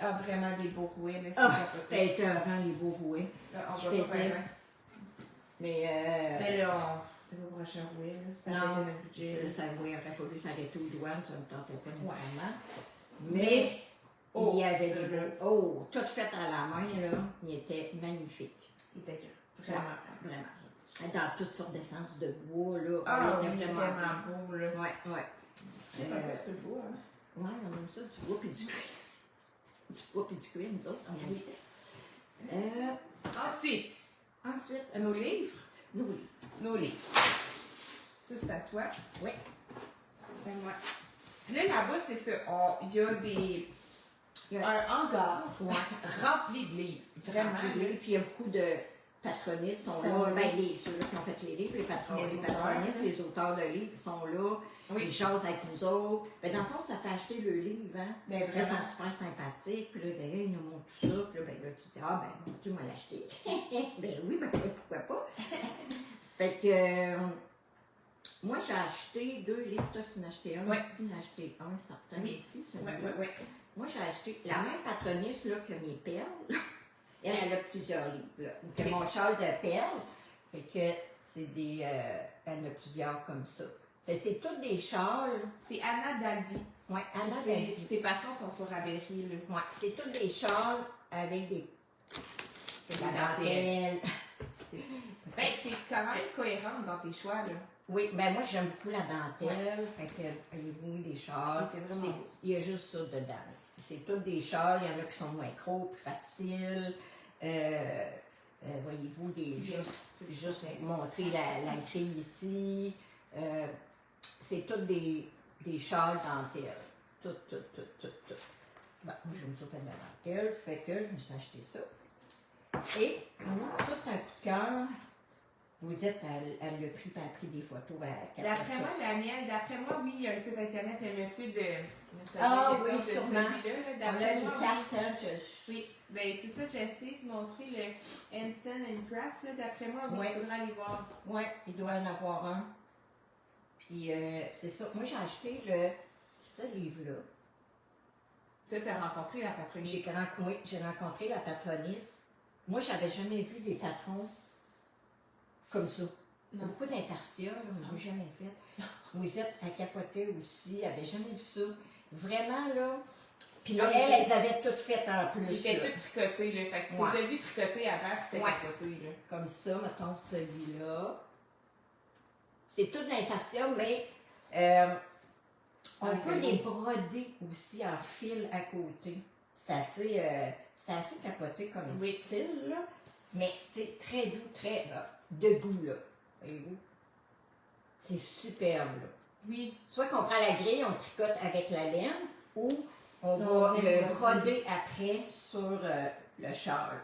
Ah, vraiment des beaux rouets, là. Ah, c'était écœurant, les beaux rouets. Là, on je va pas faisais. faire. Mais, Mais là, c'est pas prochain rouet, là. Ça fait non, notre budget. ça il aurait fallu s'arrêter aux douanes, ça ne me tentait pas nécessairement. Mais, il y avait ça, des là, beaux. Oh, tout fait à la main, là. Il était magnifique. il était vraiment. Vraiment. Dans toutes sortes d'essences de bois, là. Ah, il oui, était vraiment beau, là. Ouais. C'est pas plus ce beau, hein. Ouais, on aime ça, du bois puis du cuir. Du bois puis du cuir, nous autres, on aime ça. Ensuite, Ensuite, nos livres. Nos livres. Nos livres. Ça, c'est à toi. Oui. C'est à moi. Là, là-bas, c'est ça. Il y a des. Il y a un hangar Ouais. rempli de livres. Vraiment. Puis il y a beaucoup de patronistes sont là. Ben, ceux-là qui ont fait les livres, les patronistes, les auteurs de livres sont là. Oui. Ils jasent avec nous autres. Ben, dans le fond, ça fait acheter le livre, hein. Ben, Là, ils vraiment. sont super sympathiques. Puis là, d'ailleurs, ils nous montrent tout ça. Puis là, ben, là, tu dis, ah, ben, mon Dieu, m'a l'acheter. Ben oui, ben, pourquoi pas. Fait que, moi, j'ai acheté 2 livres. Toi, tu en as acheté un. Ouais. Tu en as acheté un, certain Oui. aussi, Oui, celui-là. oui, oui. Moi, j'ai acheté la même patroniste là, que mes perles. Elle a plusieurs livres. Là. Que Oui. mon châle de perles. Fait que c'est des. Elle en a plusieurs comme ça. Fait que c'est tous des châles. C'est Anna Dalvi. Ouais, Anna Dalvi. Ses patrons sont sur Ravelry, là. Ouais, c'est tous des châles avec des. C'est de la dentelle. Ben, t'es quand même cohérente dans tes choix, là. Oui, ben moi j'aime beaucoup la dentelle. Fait que avez-vous des châles. Ok, vraiment beau. Il y a juste ça dedans. C'est tous des châles, il y en a qui sont moins gros, plus faciles. Voyez-vous, juste montrer la grille ici. C'est tous des châles dentelles. Tout. Ben, moi j'aime ça faire de la dentelle, fait que je me suis acheté ça. Et ça c'est un coup de cœur. Vous êtes, elle l'a pris, puis elle a pris des photos à D'après moi, Daniel, d'après moi, oui, il y a un site internet, le monsieur de. Ah oui, de sûrement. celui-là, là. On D'après a les moi, cartes, oui. hein, Oui, ben c'est ça, j'essaie de montrer le Hansen and Craft, là. D'après moi, oui, Ouais. il faudra aller voir. Oui, il doit en avoir un. Puis c'est ça. Moi, j'ai acheté ce livre-là. Tu as rencontré la patronne. J'ai rencontré la patroniste. Moi, j'avais jamais vu des patrons comme ça. Non. Beaucoup d'intersia, là, mais je l'ai jamais fait. Vous êtes à capoter aussi, elle n'avait jamais vu ça. Vraiment, là. Puis là, elles avaient tout fait en plus. Il était là. tout tricoté, là. Fait que Ouais. tu as vu tricoter avant, puis t'as capoté, là. Comme ça, mettons celui-là. C'est tout de l'intersia, mais on peut les broder aussi en fil à côté. C'est assez capoté comme style, là. Mais, tu sais, très doux, très debout, là. Voyez-vous? C'est superbe, là. Oui. Soit qu'on prend la grille, on tricote avec la laine, ou on va le broder après sur le châle.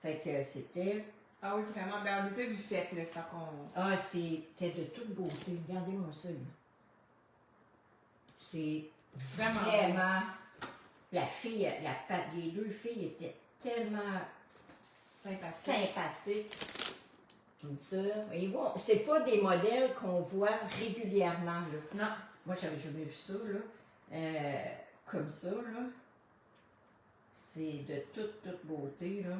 Fait que c'était... Ah oui, vraiment. Ben, on les a vu faites, là, quand on... Ah, c'était de toute beauté. Regardez-moi ça, là. C'est vraiment... La fille, les 2 filles étaient tellement sympathiques. Comme ça. Voyez-vous, c'est pas des modèles qu'on voit régulièrement, là. Non. Moi, j'avais jamais vu ça, là. Comme ça, là. C'est de toute beauté, là.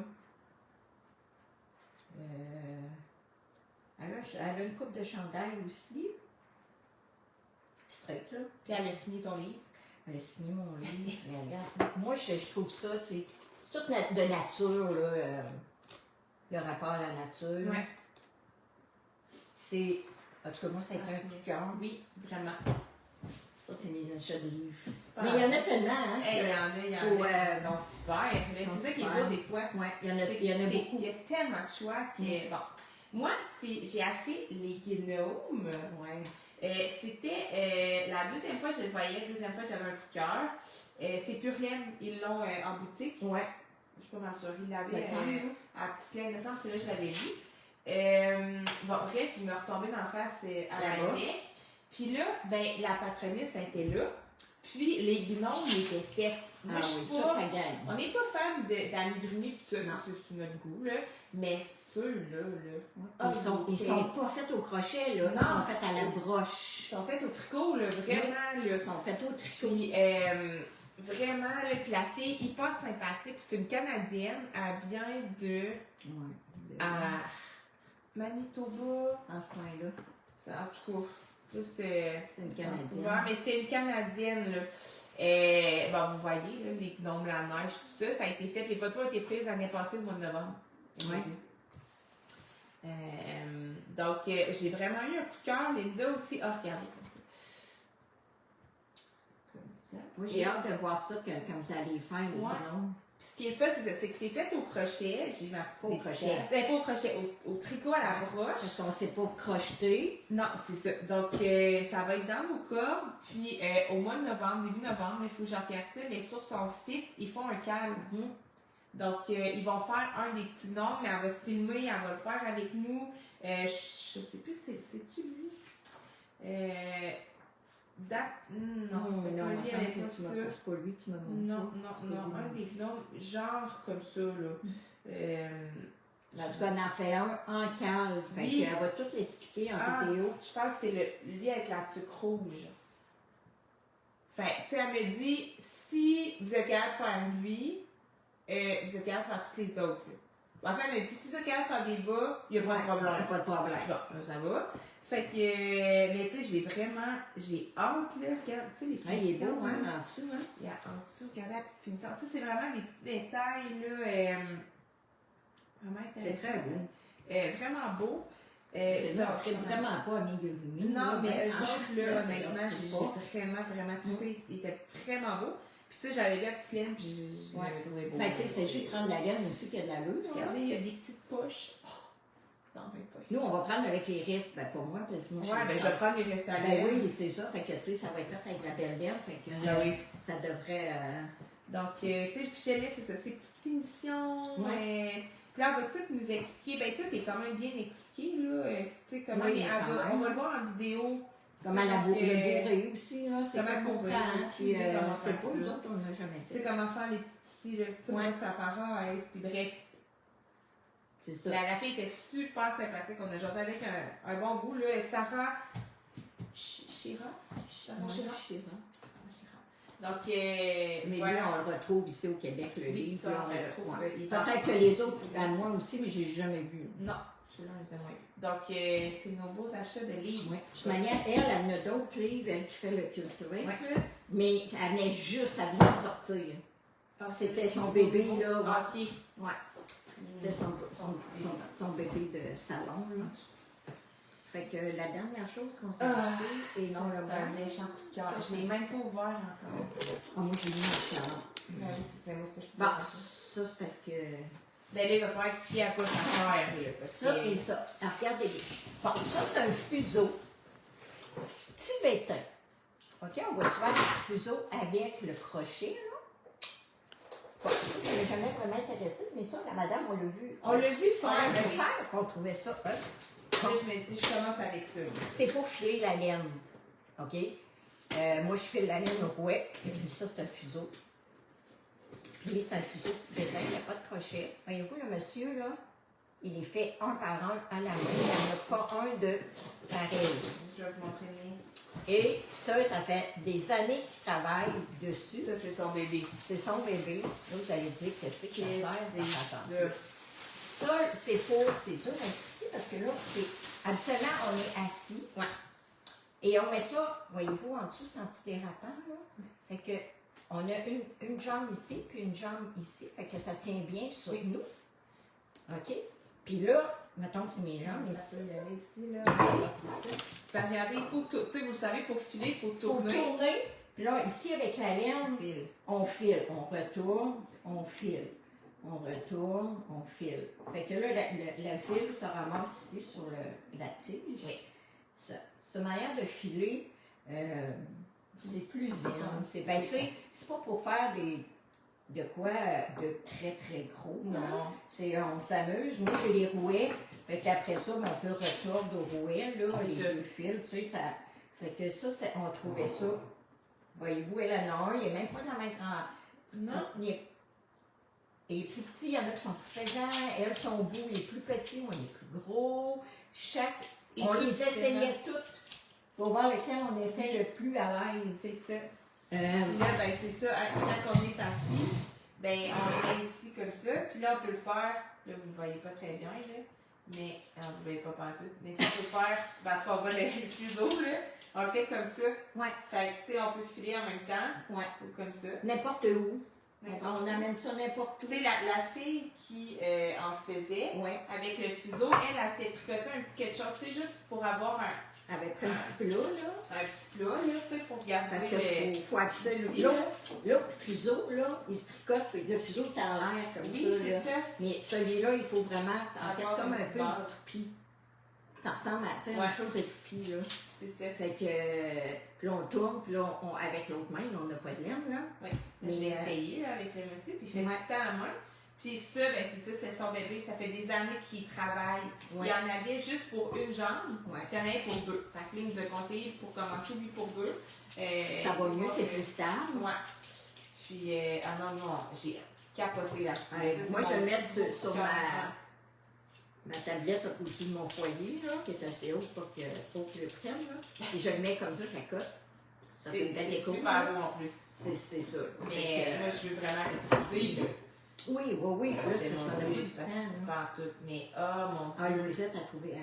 Elle a une coupe de chandail aussi. Straight, là. Puis elle a signé ton livre. Elle a signé mon livre. Mais regarde, moi, je trouve ça, c'est tout de nature, là. Le rapport à la nature. Ouais. C'est... En tout cas, moi, ça a été un coup de cœur. Oui, vraiment. Ça, c'est mes achats de livres. Super. Mais il y en a tellement, hein? Hey, il y en a, Faut, ils sont super. Mais sont c'est ça qui est super. dur des fois. Ouais, il y en a beaucoup. Il y a tellement de choix que, bon. Moi, j'ai acheté les gnomes. Ouais. C'était la deuxième fois que je le voyais, la deuxième fois que j'avais un coup de cœur. C'est Purlaine, ils l'ont en boutique. Ouais. Je suis pas mal sûre. Ils l'avaient Me semble. à Petite Plaine, il me semble, c'est là que je l'avais vu. Bon, bref, il me retombé dans la face à Là-bas. ma neck. Puis là, ben, la patronisse était là. Puis les gnomes étaient faites. Moi, je suis toute pas. la gang. On n'est pas fan d'amigrumer tout ça, Non. c'est notre goût, là. Mais ceux-là, Ils sont pas faits au crochet, là. Ils Non. sont faits à la broche. Ils sont faits au tricot, là, vraiment, là. Ils sont faits au tricot. Puis, vraiment, là, puis la fille, hyper sympathique. C'est une Canadienne. Elle vient de Manitoba. En ce coin-là. En tout cas, là, c'était... C'est une Canadienne. Ouais, mais c'était une Canadienne, là. Bon, vous voyez, là, les gnomes, la neige, tout ça, ça a été fait. Les photos ont été prises l'année passée, le mois de novembre. Ouais. Donc, j'ai vraiment eu un coup de cœur. Linda aussi. Ah, regardez comme ça. Comme ça. Moi, j'ai hâte de voir ça comme vous allez faire, les Ouais. gnomes. Puis ce qui est fait, c'est que c'est fait au crochet. J'ai ma Pas au crochet. C'est pas au crochet, au tricot à la broche. Parce qu'on ne sait pas crocheter. Non, c'est ça. Donc, ça va être dans nos cordes. Puis, au mois de novembre, début novembre, il faut que je regarde ça. Mais sur son site, ils font un cadre. Donc, ils vont faire un des petits noms, mais elle va se filmer, elle va le faire avec nous. Je sais plus, c'est-tu lui? Non, c'est pas lui, elle est pas ça. C'est pas lui, tu m'as montré. Non, un des gnomes, genre comme ça, là. En tout cas, on en fait un en calme. Fait Oui. qu'elle va tout l'expliquer en vidéo. Je pense que c'est lui avec la tuque rouge. Fait, tu sais, elle me dit, si vous êtes capable de faire lui, vous êtes capable de faire tous les autres. Là. Enfin, elle me dit, si vous êtes capable de faire des bas, il n'y a pas de problème. Il n'y a pas de problème. Bon, ça va. Fait que, mais tu sais, j'ai hâte, là, regarde, tu sais, les finitions. Il est beau, hein, là. en dessous, hein. Il y a en dessous, regardez la petite finition. Tu sais, c'est vraiment des petits détails, là, vraiment intéressants. C'est très beau. Vraiment beau. C'est vraiment pas amigurumi. Non, mais eux autres, là, là, honnêtement, c'est j'ai vraiment trippé. Il était vraiment beau. Puis, tu sais, j'avais vu la petite laine, puis je l'avais trouvé beau. Ben, tu sais, c'est juste prendre la laine aussi qu'il y a de la l'allure. Regardez, il y a des petites poches. Non, ben, Nous, on va prendre avec les restes, ben, pour moi, parce que moi, ouais, ben, je vais prendre les restes à Ben laine. oui, c'est ça. Fait que, tu sais, ça va être fait avec la belle laine. Fait que, Ben oui. ça devrait. Donc, tu sais, puis j'aimais, c'est ça, ces petites finitions. Ouais. Puis là, elle va tout nous expliquer. Ben, tout est quand même bien expliqué, là. Tu sais, comment. Oui, mais quand même. on va le voir en vidéo. Comment la Donc, le bourrer aussi, là. C'est comment comme on bourrer, prend. j'ai Puis, aucune idée comment c'est faire pas, ça. nous autres, on n'a jamais Tu sais, fait. comment faire les petites ici, là. Tu sais, Ouais. comment ça paraît. Puis bref. C'est ça. La fille était super sympathique. On a joué avec un bon goût, là. Sarah Chira. Donc, Mais voilà. lui, on le retrouve ici au Québec, le Oui, livre. ça, on là, le retrouve, ouais. il est Peut-être en- que les autres, à moi aussi, mais j'ai jamais vu. Non, celui-là, on les a moins vus. Donc, c'est nos beaux achats de livres. Ouais. De toute manière, elle en a d'autres livres, elle qui fait le culturel, Ouais. là, mais elle venait juste, elle venait de sortir. Ah, C'était son bébé, là. Ouais. Ok. Ouais. C'était son bébé de salon, là. Fait que la dernière chose qu'on s'est achetée, et non le C'est un bon. méchant coup de cœur. Je l'ai même pas ouvert encore. Ah, moi, j'ai mis le salon. Ben oui, c'est ça, moi, ce que je peux Bon, faire. ça, c'est parce que. Ben là, il va falloir expliquer à quoi ça sert, là. Parce Ça que- et ça. Alors, regardez. Bon, ça, c'est un fuseau tibétain. OK? On va souvent des fuseaux avec le crochet, là. Bon, ça, ça m'a jamais vraiment intéressé, mais ça, la madame, on l'a vu. On l'a vu On faire, l'a ben vu oui. faire, on trouvait ça. Là, je me dis, je commence avec ça. C'est pour filer la laine. OK? Moi, je file la laine au rouet. Et puis ça, c'est un fuseau. Puis lui, c'est un fuseau tibétain, il n'y a pas de crochet. Voyez-vous, le monsieur, là, il est fait un par un à la main. Il n'y en a pas un de pareil. Je vais vous montrer le mien. Et ça fait des années qu'il travaille dessus. Ça, c'est son bébé. C'est son bébé. Là, vous allez dire que c'est que ça sert, ça fait attention. Ça. Ça, c'est dur à expliquer parce que là, c'est habituellement, on est assis. Ouais. Et on met ça, voyez-vous, en dessous, c'est antidérapant, là. Fait que, on a une jambe ici, puis une jambe ici. Fait que ça tient bien sur nous. OK? Puis là, mettons que c'est mes jambes Ça ici. peut y aller ici, là. Ici, c'est ça. Ben, regardez, il faut tout. Tu sais, vous le savez, pour filer, il faut Faut tourner. tourner. Puis là, ici, avec la laine, File. on file. On retourne, on file. On retourne, on file. Fait que là, le fil se ramasse ici sur la tige. Oui. Cette manière de filer, c'est plus bien. Ben, tu sais, c'est pas pour faire de quoi de très, très gros. Non. On s'amuse. Moi, j'ai les rouets. Fait qu'après ça, ben, on peut retordre au rouet, là, les deux fils. Tu sais, ça. Fait que ça, on trouvait ça. Voyez-vous, elle en a un. Il n'est même pas dans la même grande. Non. Et les plus petits, il y en a qui sont plus présents. Elle, son bout est plus petit, moi, il est plus gros. On les essayait toutes pour voir lequel on était le plus à l'aise. C'est ça. Euh, Puis là, ben, c'est ça. Quand on est assis, ben, on est ici comme ça. Puis là, on peut le faire. Là, vous ne le voyez pas très bien, là. Mais, vous ne le voyez pas partout. Mais tu peux le faire, parce qu'on voit le fuseau, là. On le fait comme ça. ouais, Fait que, tu sais, on peut filer en même temps. ouais. Ou comme ça. N'importe où. N'importe On où. amène ça n'importe où. Tu sais, la fille qui en faisait, Ouais, avec le fuseau, elle s'était tricoté un petit quelque chose, tu sais, juste pour avoir avec un petit plat, là. un petit plat, là, tu sais, pour garder Parce le... qu'il faut absolument. ici, Là, là. le fuseau, là, il se tricote, puis le fuseau est en l'air comme Oui, ça. c'est Là. ça. Mais celui-là, il faut vraiment, en fait, Avoir comme une un peu base. une toupie. Ça ressemble à, tu sais, Ouais. une chose de toupie, là. C'est ça. Fait que, puis là, on tourne, puis là, avec l'autre main, là, on n'a pas de laine, là. Oui. Mais, Je l'ai essayé là, avec le monsieur, puis il fait ouais. tout ça à la main. Puis ça, ben c'est ça, c'est son bébé. Ça fait des années qu'il travaille. Ouais. Il en avait juste pour une jambe, Ouais. puis il y en avait pour deux. Fait que là, il nous a conseillé pour commencer, lui pour deux. Ça va mieux, c'est plus stable. Ouais. Puis, ah non, j'ai capoté là-dessus. Ouais, Ça, c'est moi, je vais mon le mettre sur cœur. ma tablette au-dessus de mon foyer, là, qui est assez haut pour que le prenne. Là. Et je le mets comme ça, je la cote. Ça fait une belle C'est écho. super beau en plus. C'est ça. Mais moi, je veux vraiment l'utiliser. Là. Oui, c'est là, C'est c'est parce mon qu'on a Louis, plus de temps. là. pas tout. Mais oh mon Ah, Dieu. Louisette a trouvé.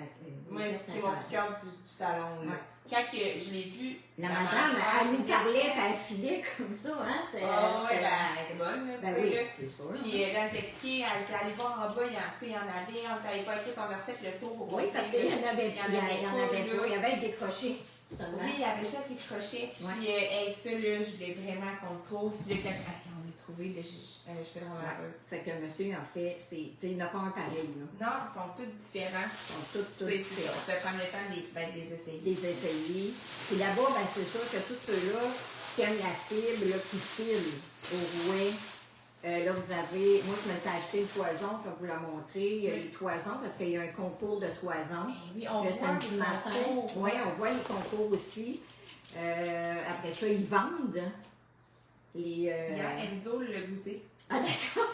Moi, c'est mon coup de cœur du salon. Là. Ouais. Quand que je l'ai vu. La madame, elle nous parlait, puis elle filait comme ça, hein? Ah ouais, ben, elle était bonne, là. Ben tu sais, oui, là. c'est sûr. Puis là, elle t'expliquait, elle disait, allez voir en bas, il y en avait, on t'allait voir, écoute, on a refait le tour au Oui, parce qu'il y en avait Il y en avait pas. Il y avait des crochets seulement. Oui, il y avait juste les crochets. Puis, hey, ça, là, je voulais vraiment qu'on le trouve. Puis là, quand on l'a trouvé, là, j'étais vraiment heureuse. Fait que monsieur, en fait, il n'a pas un pareil, là. Non, ils sont tous différents. Ils sont tous C'est différents. ça. On peut prendre le temps de les essayer. Les essayer. Puis là-bas, ben, c'est sûr que tous ceux-là qui aiment la fibre, là, qui filent au rouet, là, vous avez. Moi, je me suis acheté une toison, je vais vous la montrer. Il y a les toisons parce qu'il y a un concours de toisons. Ben oui, on Le voit samedi les matin. concours. Oui, on voit les concours aussi. Après ça, ils vendent. Hier, Enzo l'a goûté. Ah, d'accord.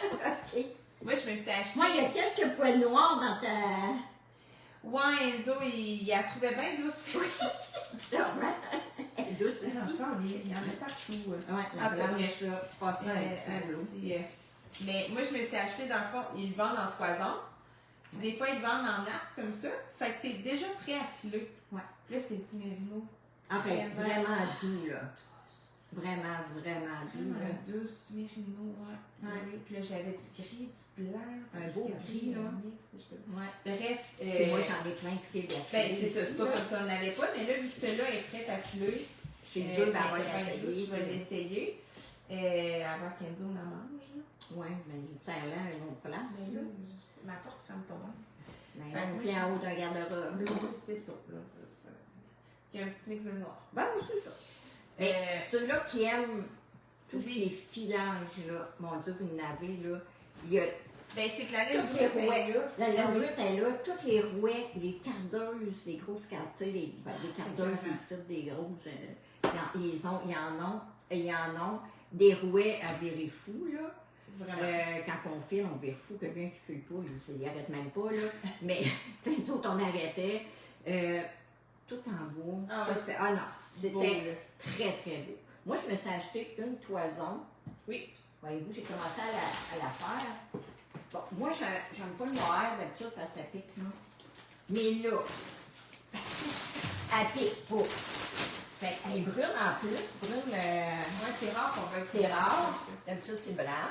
OK. Moi, je me suis acheté. Moi, il y a quelques poils noirs dans ta. Ouais, Enzo, il a trouvé bien douce. Sûrement. Elle est douce aussi. Il y en a partout. Ouais, la Ah, c'est blanche, là. Tu passes un petit boulot. Mais moi, je me suis acheté, dans le fond, ils le vendent en toison. Des fois, ils le vendent en nappe, comme ça. Fait que c'est déjà prêt à filer. Ouais. Puis là, c'est du mérino. Enfin, vraiment doux, là. Vraiment doux. Vraiment Là. douce, mérino, ouais. Ouais. Oui. Puis là, j'avais du gris, du blanc. Un beau gris, là. Ouais. Bref. Puis moi, j'en ai plein de fibres à Ben, filer c'est ça, ici, c'est pas là. comme ça, on n'avait pas, mais là, vu que celui-là est prêt à filer, Chez eux, ben, on va ben, l'essayer. je vais l'essayer. Avant qu'Enzo en mange. Là. Oui, mais il sert là à une autre place. Mais Là. là, ma porte ne ferme pas bien. Ben, Fait que on moi, fait en haut d'un garde-robe. C'est ça, là. Il y a un petit mix de noir. Ben, oui, c'est ça. Mais ceux-là qui aiment tous ces filages-là, mon Dieu, vous en avez, là, il y a Ben, c'est que la tous les rouets, la lambrute est là, tous les rouets, les cardeuses, les grosses cartes, tu sais, les cardeuses, les petites, des grosses, il y en a des rouets à virer fou, là. Vraiment. Quand on file, on vire fou, quelqu'un qui file pas, il arrête même pas, là. Mais, tu sais, nous autres, on arrêtait, tout en bois. Ah, Tout ouais. non, c'était très, très beau. Moi, je me suis acheté une toison. Oui. Voyez-vous, j'ai commencé à la faire. Bon, moi, j'aime pas le noir d'habitude parce que ça pique, là. Mais là, elle pique pas. Fait elle est brune en plus, brune. Ouais, c'est rare qu'on va C'est rare. D'habitude, c'est blanc.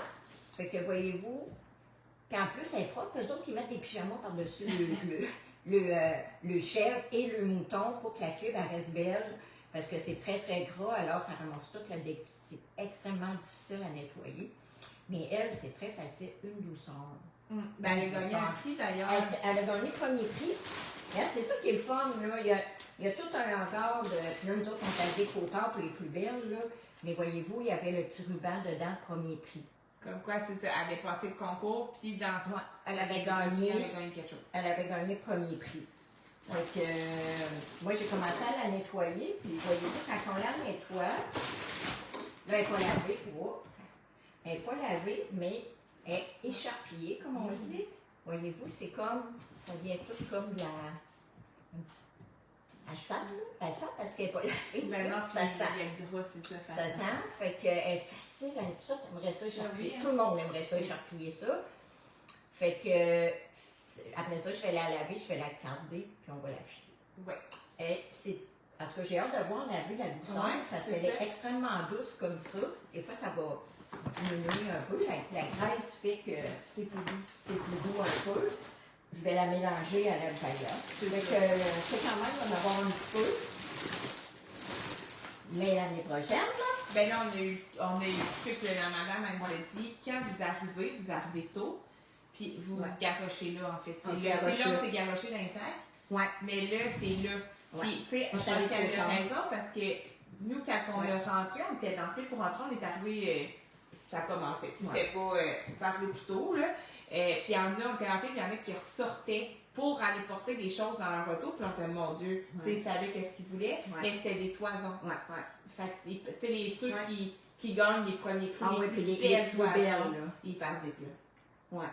Fait que, voyez-vous, qu'en plus, elle est propre, eux autres, ils mettent des pyjamas par-dessus le chèvre et le mouton pour que la fibre elle reste belle. Parce que c'est très, très gras, alors ça ramasse toute la déchetterie. C'est extrêmement difficile à nettoyer. Mais elle, c'est très facile, une douceur. Ben, elle a gagné un prix d'ailleurs. Elle a gagné le premier prix. Hein, c'est ça qui est le fun, là. Il y a tout un encore de. Puis là, nous autres, on est arrivés trop tard pour les plus belles, là. Mais voyez-vous, il y avait le petit ruban dedans, le premier prix. Comme quoi, c'est ça. Elle avait passé le concours, puis dans Elle avait gagné quelque chose. Elle avait gagné le premier prix. Fait que, moi, j'ai commencé à la nettoyer, puis voyez-vous, quand on la nettoie, là, elle n'est pas lavée, elle n'est pas lavée, mais elle est écharpillée, comme on dit. Voyez-vous, c'est comme, ça vient tout comme de la... Elle sent, là. Elle sent parce qu'elle n'est pas lavée. Maintenant, ça sent. Il y a le gras, c'est ça. Ça sent, fait qu'elle est facile à ça. T'aimerais ça écharpiller. Tout le monde aimerait ça écharpiller ça. Fait que, après ça, je vais la laver, je vais la garder, puis on va la filer. Oui. Et c'est, en tout cas, j'ai hâte de voir la vue, la douceur, parce qu'elle est extrêmement douce comme ça. Des fois, ça va diminuer un peu. La graisse fait que c'est plus doux un peu. Je vais la mélanger à la paella. Fait que, c'est quand même, on va en avoir un petit peu. Mais l'année prochaine, là. Ben là, on a eu le truc, la madame, elle nous a dit, quand vous arrivez tôt, puis vous garochez là, en fait. C'est là, c'est garoché dans les sacs. Ouais. Mais là, c'est là. Puis, tu sais, je pense qu'elle a raison parce que nous, quand on est rentré, on était dans le fil pour rentrer, on est arrivé ça commençait. Ouais. C'était pas arrivé plus tôt, là. Puis il y en a, il y en a qui ressortaient pour aller porter des choses dans leur auto, puis on était, mon Dieu, tu sais, ils savaient qu'est-ce qu'ils voulaient, mais c'était des toisons. Ouais. Fait que, tu sais, ceux qui gagnent les premiers prix, Ah oui, puis les belles plus toisons, belles, là. ils partent vite, là. Ouais.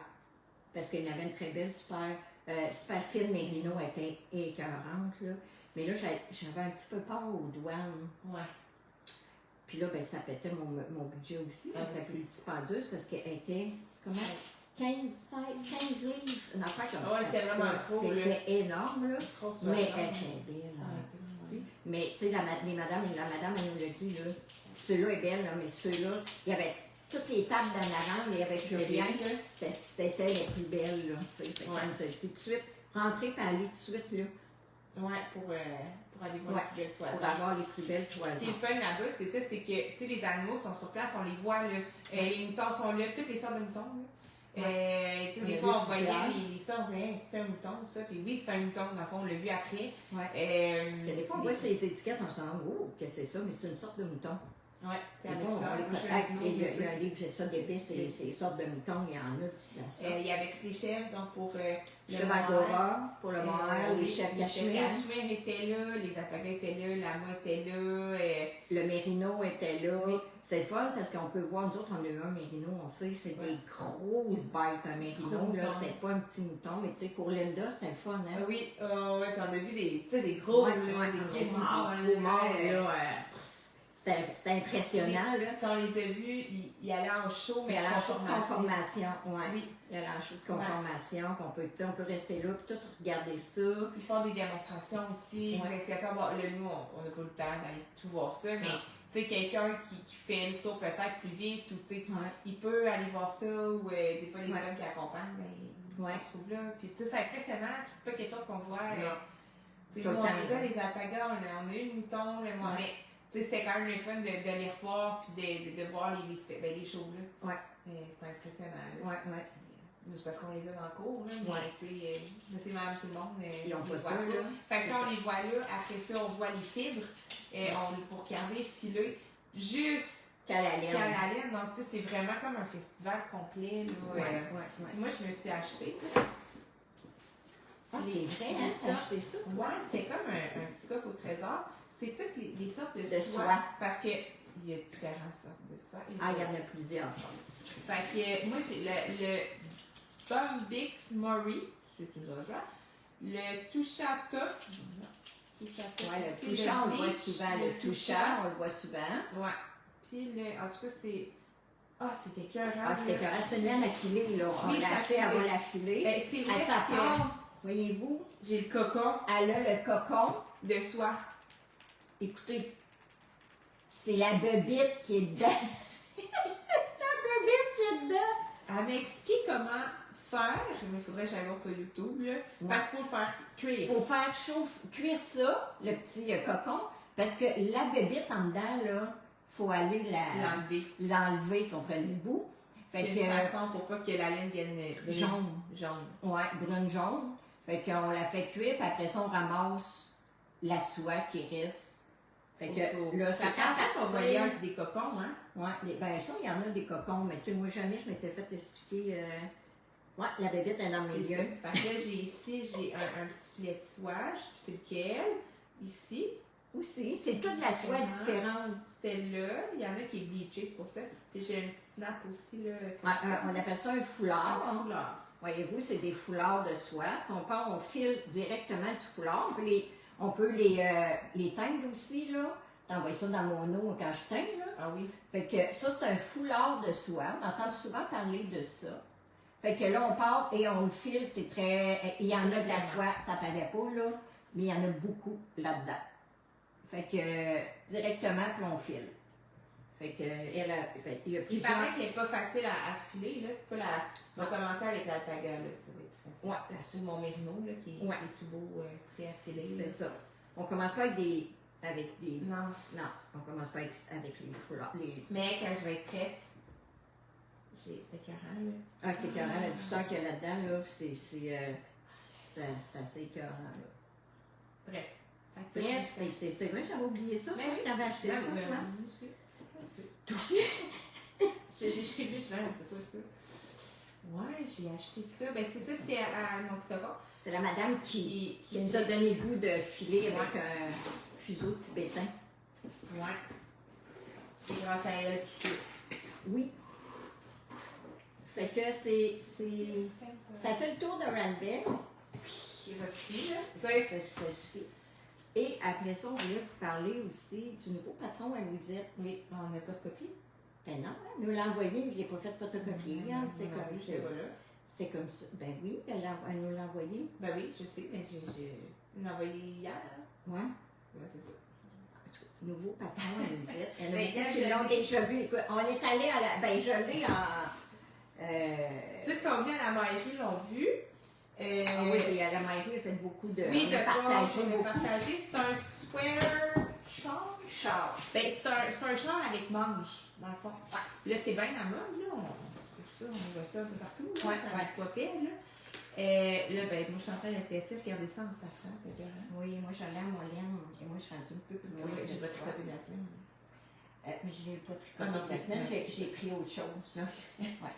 Parce qu'il y en avait une très belle, super fine, Mérino était écœurante, là. Mais là, j'avais un petit peu peur aux douanes. Ouais. Puis là, ben, ça pétait mon budget aussi. Elle était plus dispendieuse parce qu'elle était, comment, 15 livres, une affaire comme ça. Ouais, c'est vraiment gros, là. C'était énorme, là. Grosse Mais toison. elle était belle, hein, Ouais, Titi. Mais, tu sais, la madame, elle nous l'a dit, là. Ceux-là est belle, là, mais ceux-là, il y avait toutes les tables d'en avant, mais il n'y avait plus rien, là. C'était les plus belles, là, tu sais. Fait qu'elle nous a dit tout de suite, rentrer et aller tout de suite, là. Ouais, pour aller voir les plus belles toisons. Pour avoir les plus belles toisons. Ce qui est le fun là-bas, c'est ça, c'est que, tu sais, les animaux sont sur place, on les voit, là. Les moutons sont là, toutes les sortes de moutons, là. Tu sais, des fois, on voyait les sortes, c'est un mouton, ça. Puis oui, c'est un mouton, dans le fond, on l'a vu après. Ouais. Parce que des fois, on voit sur les étiquettes, on se dit, oh, qu'est-ce que c'est ça? Mais c'est une sorte de mouton. Ouais, c'est Des un fois, ça. il y a un livre, c'est ça, d'épais, c'est les sortes de moutons, il y en a, tu as ça. Il y avait tous les chefs, donc pour le Chevagora, pour le mohair, les chefs cachemire. cachemire étaient là, les alpagas étaient là, l'ama était là. Le mérino était là. Oui. C'est fun parce qu'on peut voir, nous autres, on a eu un mérino, on sait, c'est des grosses bêtes, un mérino. Là, c'est pas un petit mouton, mais tu sais, pour Linda, c'était le fun, hein? Oui, ouais, puis on a vu des gros, là, des gros morts, là. C'était impressionnant, là. Quand on les a vus, ils allaient en show, mais Il y a en show de conformation, ouais. Oui. Il y a en show de conformation, puis on peut rester là, puis tout regarder ça. Ils font des démonstrations aussi, Ouais. des explications. Bon, là, nous, on n'a pas le temps d'aller tout voir ça, mais tu sais, quelqu'un qui fait le tour peut-être plus vite, ou tu sais, il peut aller voir ça, ou des fois, les hommes qui accompagnent, ben, ils se retrouvent là. Puis tu sais, c'est impressionnant, puis c'est pas quelque chose qu'on voit. Tu sais, nous, on les a, les alpagas, on a eu le mouton, le mois, mais tu sais, c'était quand même le fun de les revoir, puis de voir les shows, là. Ouais. C'est impressionnant, là. Ouais. Nous, c'est parce qu'on les a dans le cours, là, mais tu sais, monsieur, madame, tout le monde, Ils ont pas ça, voit là. Fait que quand on les voit là, après ça, on voit les fibres, pour garder filer jusqu'à la laine. Donc, tu sais, c'est vraiment comme un festival complet, là. Moi, je me suis acheté. Ah, c'est vrai, hein, t'as acheté ça? Ouais, c'était comme un petit coffre au trésor. C'est toutes les sortes de soie. Parce que il y a différentes sortes de soie. Ah, il y en a plusieurs. Fait que moi, j'ai le Bombix Mori, c'est une autre joie. Le Touchata. Ouais, le touchant, on le voit souvent. Le touchant, on le voit souvent. Ouais. Puis en tout cas, c'est. Ah, c'était écœurant. Ah, c'était écœurant. C'est une laine à filer, là. On l'a acheté, elle va la filer. Ben, c'est vrai à sa part, voyez-vous, j'ai le cocon elle a le cocon. de soie. Écoutez, c'est la bebite qui est dedans. La bebite qui est dedans. Elle m'a expliqué comment faire, mais il faudrait que j'aille voir sur YouTube, là, parce qu'il faut le faire cuire. Il faut faire cuire ça, le petit cocon, parce que la bébite en dedans, là, faut aller l'enlever, comprenez-vous? Fait que une façon pour pas que la laine vienne jaune. Ouais, brune-jaune. Fait qu'on la fait cuire, puis après ça, on ramasse la soie qui reste. Fait que là, ça prend qu'on voyait des cocons, hein? Ouais, ben ça, il y en a des cocons, mais tu sais, moi, jamais je m'étais fait expliquer. Ouais, la bébite est dans mes yeux. Fait que là, j'ai un petit filet de soie, je sais plus c'est lequel. Ici. Aussi, c'est toute la soie différente. Celle-là, il y en a qui est bleachée pour ça. Puis j'ai une petite nappe aussi, là. On appelle ça un foulard. Un foulard. Voyez-vous, c'est des foulards de soie. Si on part, on file directement du foulard. On peut les teindre aussi, là. T'envoies ça dans mon eau quand je teins, là. Ah oui. Fait que ça, c'est un foulard de soie. On entend souvent parler de ça. Fait que là, on part et on le file, c'est très... Il y en a de la soie, ça paraît pas, là, mais il y en a beaucoup là-dedans. Fait que directement, puis on file. Fait que il y a plusieurs... Il paraît qu'elle n'est pas facile à filer, là. C'est pas la... On va commencer avec l'alpaga, là. Ça va être facile. Ouais. C'est mon mérino, là, qui est tout beau, prêt à filer. C'est ça. On commence pas avec des... Non. Non, on commence pas avec les foulards. Mais quand je vais être prête, c'était écœurant, là. Ah, c'est écœurant. La douceur qu'il y a là-dedans, là, c'est assez écœurant, là. Bref. C'est vrai, j'avais oublié ça. Mais Tu avais acheté ça, toi? Tout aussi. J'ai lu, c'est quoi ça? Ouais, j'ai acheté ça. Ben, c'est ça, c'était à mon petit coco. C'est la madame qui nous a donné le goût de filer avec un fuseau tibétain. Ouais. Et grâce à elle, tout ça. Oui. Fait que ça fait le tour de Randell. Et ça suffit, là? Ça suffit. Et après ça, on voulait vous parler aussi du nouveau patron à Louisette. Oui, on n'a pas de copie. Ben non, elle nous l'a envoyé, je ne l'ai pas fait photocopier. C'est comme ça. Ben oui, elle nous l'a envoyé. Ben oui, je sais, mais j'ai envoyé hier. Ouais. Ouais, c'est ça. Nouveau patron à Louisette. Elle Ben, ils l'ont déjà vu. Écoute, on est allé à la. Ben, je l'ai en. Ceux qui sont venus à la mairie l'ont vu. Ah oui, puis à la mairie, elle fait beaucoup de. Oui, on a partagé on a beaucoup. partagé. C'est un square char. Ben, c'est un char avec manche, dans le fond. Là, c'est bien à mode, là. On voit ça un peu partout. Là. Ouais, Ça va être pas pire, là. Là, ben, moi, je suis en train de tester, regarder ça en safran, c'est écœurant. Oui, moi, j'allais à Moyenne, et moi, je suis rendue un peu plus Oui, j'ai pas tricoté de la semaine. Mais je l'ai pas tricoté Ah, non, de la semaine, ouais. j'ai pris autre chose. Ouais.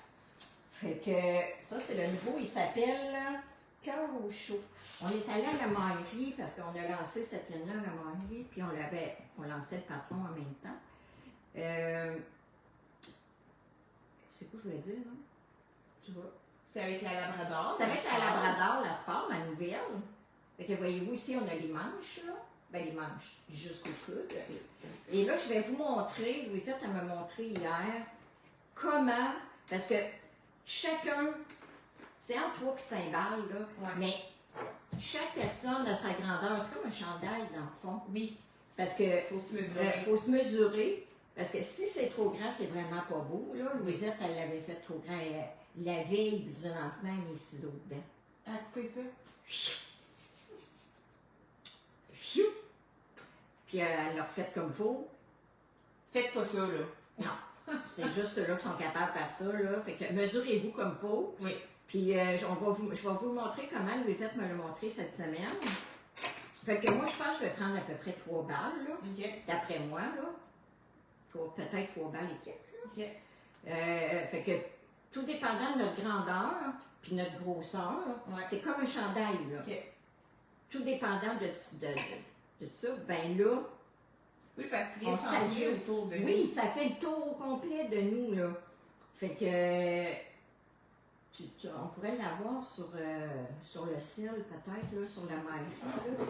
Fait que ça, c'est le nouveau, il s'appelle Cœur au chaud. On est allé à la mairie parce qu'on a lancé cette ligne-là à la mairie, puis on lançait le patron en même temps. C'est quoi je voulais dire, non? Tu vois. C'est avec la Labrador. C'est avec la Labrador, la Sport, ma nouvelle. Fait que voyez-vous, ici, on a les manches, là. Ben, les manches, jusqu'au coude. Et là, je vais vous montrer, Louisette, elle m'a montré hier, comment, parce que chacun, c'est entre 3 et 5 balles, là, Ouais. mais chaque personne a sa grandeur. C'est comme un chandail, dans le fond. Oui. Parce que Faut se mesurer. faut se mesurer. Parce que si c'est trop grand, c'est vraiment pas beau. Là. Louisette, elle l'avait fait trop grand. La veille du lancement, elle a mis ciseaux dedans. À couper ça. Pfiou! Puis elle l'a refait comme il faut. Faites pas ça, là. Non. C'est juste ceux-là qui sont capables de faire ça. Là. Fait que mesurez-vous comme il faut. Oui. Puis je vais vous montrer comment Louisette me l'a montré cette semaine. Fait que moi, je pense que je vais prendre à peu près 3 balles, là. OK. D'après moi, là. Peut-être 3 balles et quelques, là. OK. Fait que tout dépendant de notre grandeur puis notre grosseur, Ouais. c'est comme un chandail, là. OK. Tout dépendant de ça, ben là, Oui, parce qu'il on est s'enlever s'ajuste. autour de nous. Oui, ça fait le tour au complet de nous, là. Fait que on pourrait l'avoir sur le ciel, peut-être, là, sur la mairie, là.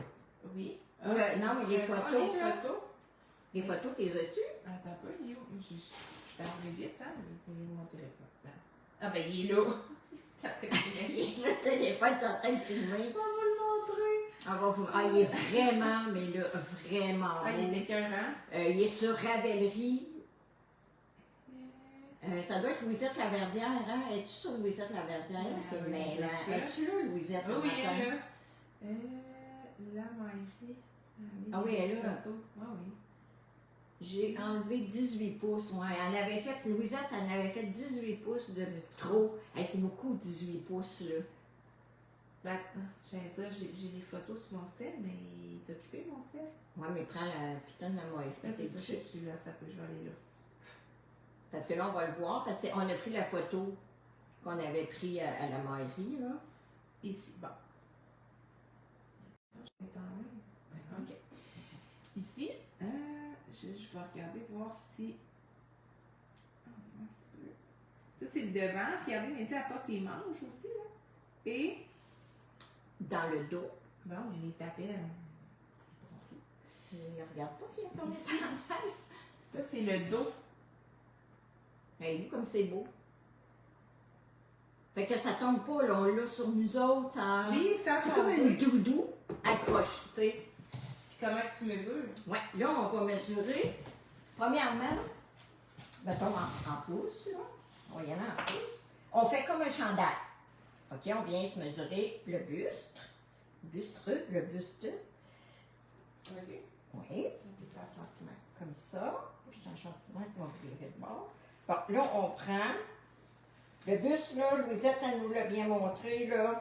Oui. Non, mais les photos, Les là. photos. Les photos, t'es as-tu? Attends un peu, il est où? Je suis arrivée vite, hein? Je vais mon téléphone. Ah, ben, il est là. Le téléphone est en train de filmer. On va le montrer. Il est vraiment, mais là, vraiment Ah, il beau. est écœurant. Il est sur Ravellerie. Ça doit être Louisette Laverdière, hein? Es-tu sur Louisette Laverdière? C'est oui, mêlant. c'est ça. Es-tu là, Louisette? Oui, le oui, matin? elle est là. La mairie. Ah oui, elle est là. Ah oui. J'ai enlevé 18 pouces. Ouais. Louisette, elle en avait fait 18 pouces de trop. Hey, c'est beaucoup, 18 pouces, là. Ben, attends, j'allais dire, j'ai les photos sur mon sel, mais il est occupé, mon sel. Ouais, mais prends la putain de la mairie. Là, c'est ça, je suis dessus, là. Attends un peu, je vais aller là. Parce que là, on va le voir, parce qu'on a pris la photo qu'on avait prise à la mairie, là. Ici, bon. Je vais t'en mettre. OK. Ici, je vais regarder, voir si... Un petit peu. Ça, c'est le devant. Regardez, Nédi apporte les manches aussi, là. Et... Dans le dos. Bon, il y a les tapelles. Il regarde pas qu'il y a comme Ici. ça. Ça, c'est le dos. Hey, comme c'est beau. Fait que ça tombe pas, là, on l'a sur nous autres. Ça... Oui, ça, c'est son comme une dos. doudou accroche, tu sais. Puis comment que tu mesures? Ouais, là, on va mesurer. Premièrement, mettons en pouces, là. On va y aller en pouces. On fait comme un chandail. OK, on vient se mesurer le buste. Le buste. OK. Oui. Comme ça. Je suis en centimètre, on va virer de bord. Bon, là, on prend le buste, là, Louisette, elle nous l'a bien montré, là.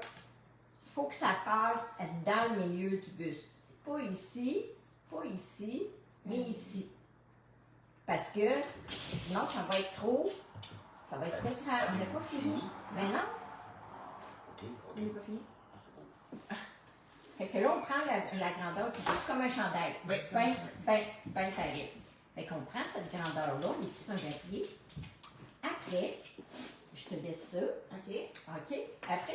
Il faut que ça passe dans le milieu du buste. Pas ici, mais ici. Parce que sinon, ça va être trop Ça va être trop grave. On n'a pas fini. Ben non. On n'a pas fini. Fait que là, on prend la grandeur, puis juste comme un chandail. Oui. Ben pareil. Fait qu'on prend cette grandeur-là, on écrit sur un papier. Après, je te laisse ça. OK. OK? Après,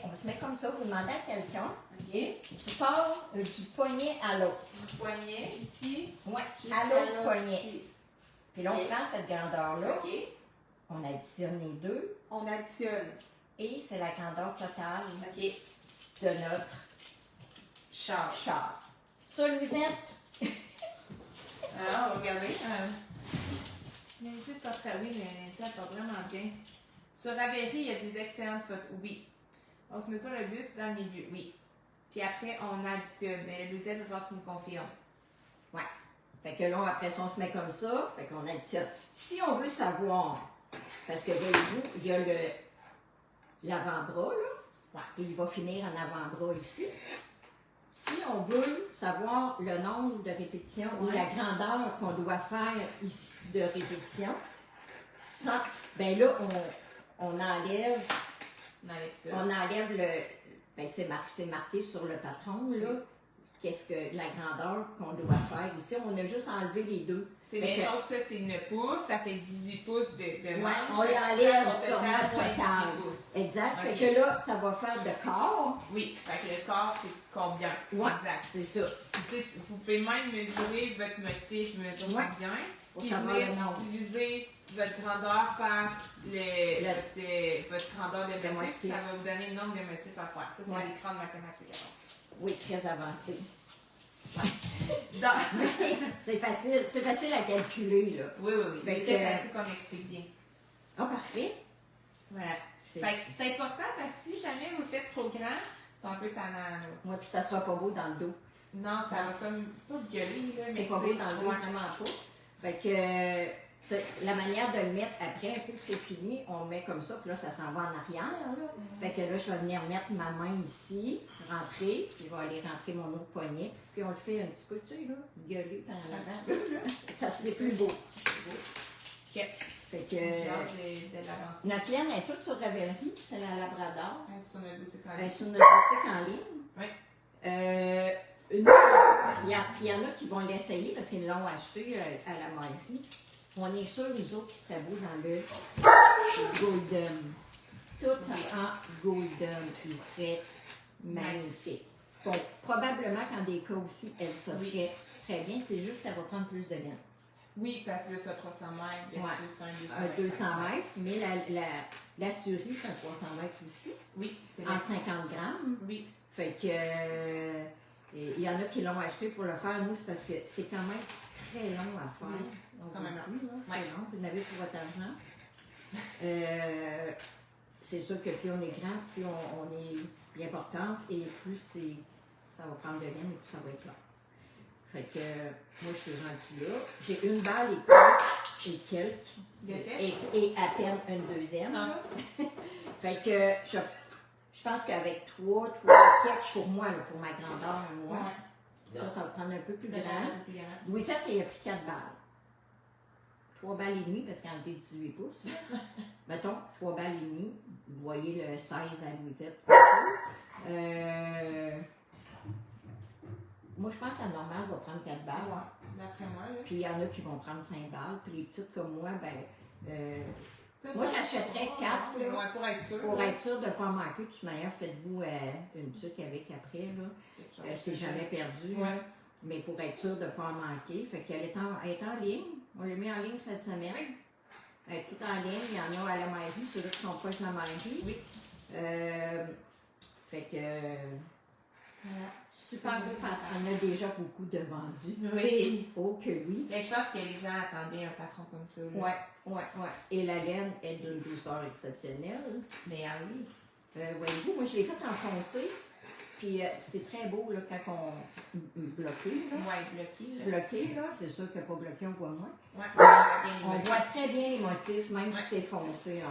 on se met comme ça. Vous demandez à quelqu'un. OK. Tu pars du poignet à l'autre. Du poignet ici. Oui, jusqu'à à l'autre poignet. ici. Puis là, on OK. prend cette grandeur-là. OK. On additionne les deux. On additionne. Et c'est la grandeur totale OK. de notre Char. char. Ça, Louisette? Alors, regardez. Lindsay pas très oui, mais Lindsay elle pas vraiment bien. Sur Ravelry, il y a des excellentes photos. Oui. On se met sur le bus dans le milieu. Oui. Puis après, on additionne. Mais le Louisette, il va falloir que tu me confirmes. Ouais. Fait que là, après ça, on se met comme ça. Fait qu'on additionne. Si on veut savoir, parce que voyez-vous, il y a l'avant-bras, là. Ouais. Puis il va finir en avant-bras ici. Si on veut savoir le nombre de répétitions ou la grandeur qu'on doit faire ici de répétitions, ben là, on enlève, On enlève ça. ben c'est marqué sur le patron, là, qu'est-ce que la grandeur qu'on doit faire. Ici, on a juste enlevé les deux. C'est mettons que ça, c'est 9 pouces, ça fait 18 pouces de manche. On l'enlève Au sur total, notre ouais, total. 18 pouces. Exact. Ok. Fait que là, ça va faire de corps. Oui, fait que le corps, c'est combien? Ouais, Exact. c'est ça. Tu sais, vous pouvez même mesurer votre motif, mesurer Ouais. combien. Pour Puis savoir venir le nombre. diviser votre grandeur par votre grandeur de Le motif. motif. Ça va vous donner le nombre de motifs à faire. Ça, c'est Ouais. l'écran de mathématiques. Oui, très avancé. Dans- C'est facile à calculer, là. Oui, oui, oui. Fait Mais que- c'est facile qu'on explique bien. Ah, parfait. Voilà. C'est Fait que c'est important parce que si jamais vous le faites trop grand, c'est un peu tannant. Là. Moi, puis ça soit pas beau dans le dos. Non, ça va comme pas se gueuler. Là, C'est mais pas tu beau sais, dans le dos, ouais. vraiment pas. Fait que la manière de le mettre après, un coup que c'est fini, on le met comme ça, puis là, ça s'en va en arrière. Là. Fait que là, je vais venir mettre ma main ici, rentrer, puis je vais aller rentrer mon autre poignet, puis on le fait un petit peu, tu sais, là, gueuler par en avant. Ça se fait plus beau. Ok. Fait que J'ai hâte de l'avancer. notre laine est toute sur Ravelry, c'est la Labrador. Sur notre boutique en Ben, ligne. sur notre boutique en ligne. Oui. Il y en a qui vont l'essayer parce qu'ils l'ont acheté à la mairie. On est sûr, nous autres, qui serait beau dans le golden. Tout en golden, qui serait magnifique. Donc, probablement qu'en des cas aussi, elle se ferait très bien. C'est juste qu'elle va prendre plus de laine. Oui, parce que là, c'est 300 mètres, bien Ouais. sûr, c'est un 200 mètres, mais la souris, c'est un 300 mètres aussi, Oui, c'est en vrai. 50 grammes. Oui. Fait que il y en a qui l'ont acheté pour le faire. Nous, c'est parce que c'est quand même très long à faire. Oui, On quand vous même dit, là, c'est Ouais. long. Vous en avez pour votre argent. C'est sûr que plus on est grand, plus on est bien portante et plus ça va prendre de laine et plus ça va être long. Fait que moi, je suis rendue là. J'ai une balle et quelques. De fait? Et à peine une deuxième. Ah. là. Fait que je pense qu'avec trois quelques pour moi, là, pour ma grandeur à moi, ça va prendre un peu plus grand. Louisette, il a pris 4 balles. 3 balles et demie, parce qu'elle a 18 pouces. Mettons, 3 balles et demie. Vous voyez le 16 à Louisette. Moi, je pense que la normale va prendre 4 balles. Ouais, d'après moi, là. Puis il y en a qui vont prendre 5 balles. Puis les petites comme moi, moi, j'achèterais 4 là, Ouais, pour être sûr. pour être sûr de ne pas manquer. De toute manière, faites-vous une tuque avec après. Là. C'est jamais perdu. Ouais. Là. Mais pour être sûr de ne pas en manquer. Fait qu'elle est en ligne. On l'a mis en ligne cette semaine. Elle est tout en ligne. Il y en a à la mairie, ceux-là qui sont proches de la mairie. Oui. Fait que Voilà. super beau patron. On a déjà beaucoup de vendus. Oui. Oh que oui. Mais je pense que les gens attendaient un patron comme ça. Là. Ouais. Et la laine est d'une douceur exceptionnelle. Mais ah oui. Voyez-vous, moi je l'ai faite en foncé. Puis c'est très beau là, quand on bloqué. Là. Ouais, bloqué. Là. Bloqué, là, c'est sûr que pas bloqué, on voit moins. Ouais, On voit très bien les motifs, même si c'est foncé.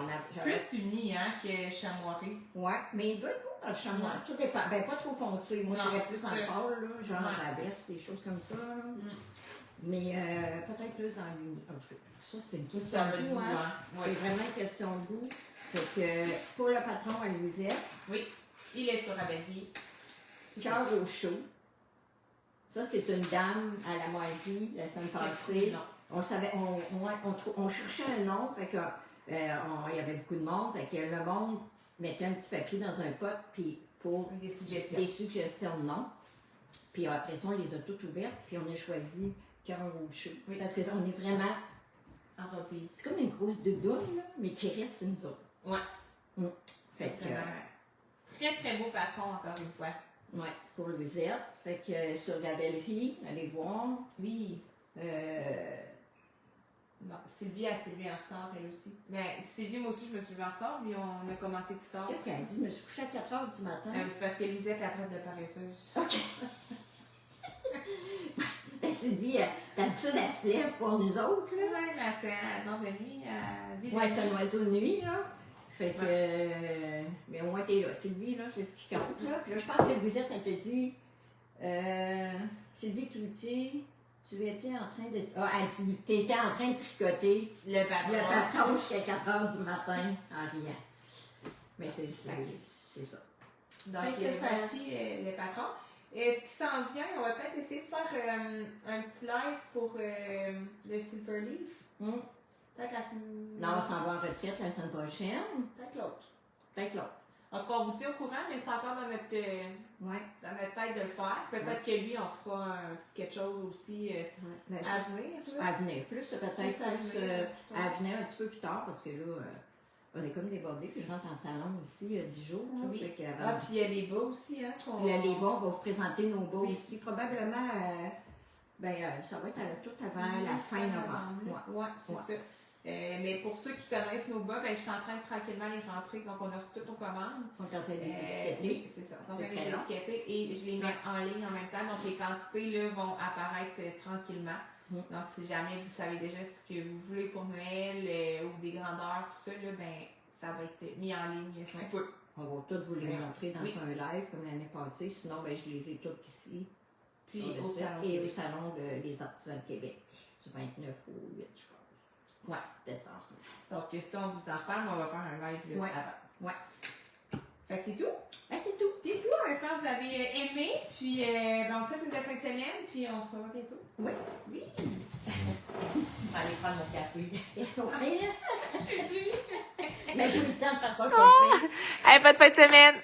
Plus uni, hein, que chamoiré. Ouais, mais il doit être beau dans le chamois. Ouais. Tout dépend. Ben, pas trop foncé. Moi, Non, j'irais c'est plus en ça. pâle, là, genre Ouais. la veste, des choses comme ça. Là. Mais peut-être plus dans l'unité. Ça, c'est une question Ça de va de goût, goût, hein? hein. C'est Oui. vraiment une question de goût. Fait que pour le patron à Louisette, Oui. Il est sur Abelli. cœur au chaud. Ça, c'est une dame à la magie la semaine passée. Non. On savait, on cherchait un nom, fait que il y avait beaucoup de monde, fait que le monde mettait un petit papier dans un pot puis pour Des suggestions. des suggestions de noms. Puis après ça, on les a toutes ouvertes, puis on a choisi cœur au chaud. Oui. Parce qu'on est vraiment. En son pays. C'est comme une grosse doudoune, là, mais qui reste une zone. Ouais. Fait que, Vraiment. Très, très beau patron, encore une fois. ouais, pour Louisette. Fait que sur la Bellerie, allez voir. Oui. Euh, Bon, Sylvie a Sylvie en retard, elle aussi. Mais Sylvie, moi aussi, je me suis levée en retard, mais on a commencé plus tard. Qu'est-ce qu'elle dit? Je me suis couchée à 4 h du matin. C'est parce que Lisette la traite de paresseuse. OK. Ben, Sylvie, d'habitude, elle se lève pour nous autres, là. Ouais, mais c'est un nom de nuit à ville. Ouais, c'est un oiseau de nuit, là. Fait que. Mais au moins, t'es là. Sylvie, là, c'est ce qui compte, là. Puis là, je pense que Louisette, elle te dit. Sylvie Cloutier, tu étais en train de. Ah, elle dit, t'étais en train de tricoter Le patron. le patron jusqu'à 4 h du matin en riant. Mais c'est ça. Donc, Fait que ça- voici le patron. Ce qui s'en vient, on va peut-être essayer de faire un petit live pour le Silverleaf. Hum. Peut-être la semaine. Non, on s'en va en retraite la semaine prochaine. Peut-être l'autre. Peut-être l'autre. En tout cas, on vous dit au courant, mais c'est encore dans notre tête Ouais. de le faire. Peut-être que lui, on fera un petit quelque chose aussi Mais à ça, venir. à venir. Plus, peut-être Plus à plus venir, à venir un petit peu plus tard parce que là, on est comme débordés. Puis je rentre en salon aussi 10 jours. Là, Oui. fait que, Ah, puis il y a les bas aussi, hein. les bas, on va vous présenter nos bas Oui. aussi. Probablement, ça va être tout avant la fin novembre. Ouais. Ouais, c'est ça. Mais pour ceux qui connaissent nos bas, ben, je suis en train de tranquillement les rentrer. Donc, on a toutes nos commandes. On est en train de les étiqueter. Oui, c'est ça. Donc, on C'est va très les long. étiqueter et je les mets en ligne en même temps. Donc, les quantités là, vont apparaître tranquillement. Donc, si jamais vous savez déjà ce que vous voulez pour Noël ou des grandeurs, tout ça, là, ben, ça va être mis en ligne sous peu. On va toutes vous les Oui. montrer dans Oui. un live comme l'année passée. Sinon, ben, je les ai toutes ici. Puis sur le au site. salon. Et au salon des artisans de Québec. Du 29 au 8, je pense. Ouais. Décembre. Donc, si on vous en reparle, on va faire un live là, Ouais. avant. Ouais. Fait que c'est tout. Ben, c'est tout. C'est tout. On espère que vous avez aimé. Puis, ben, on vous souhaite une belle fin de semaine. Puis, on se revoit bientôt. Oui. Oui. On va aller prendre mon café. Ouais. Je suis due. Mais pas le temps de faire son café. Hey, bonne fin de semaine!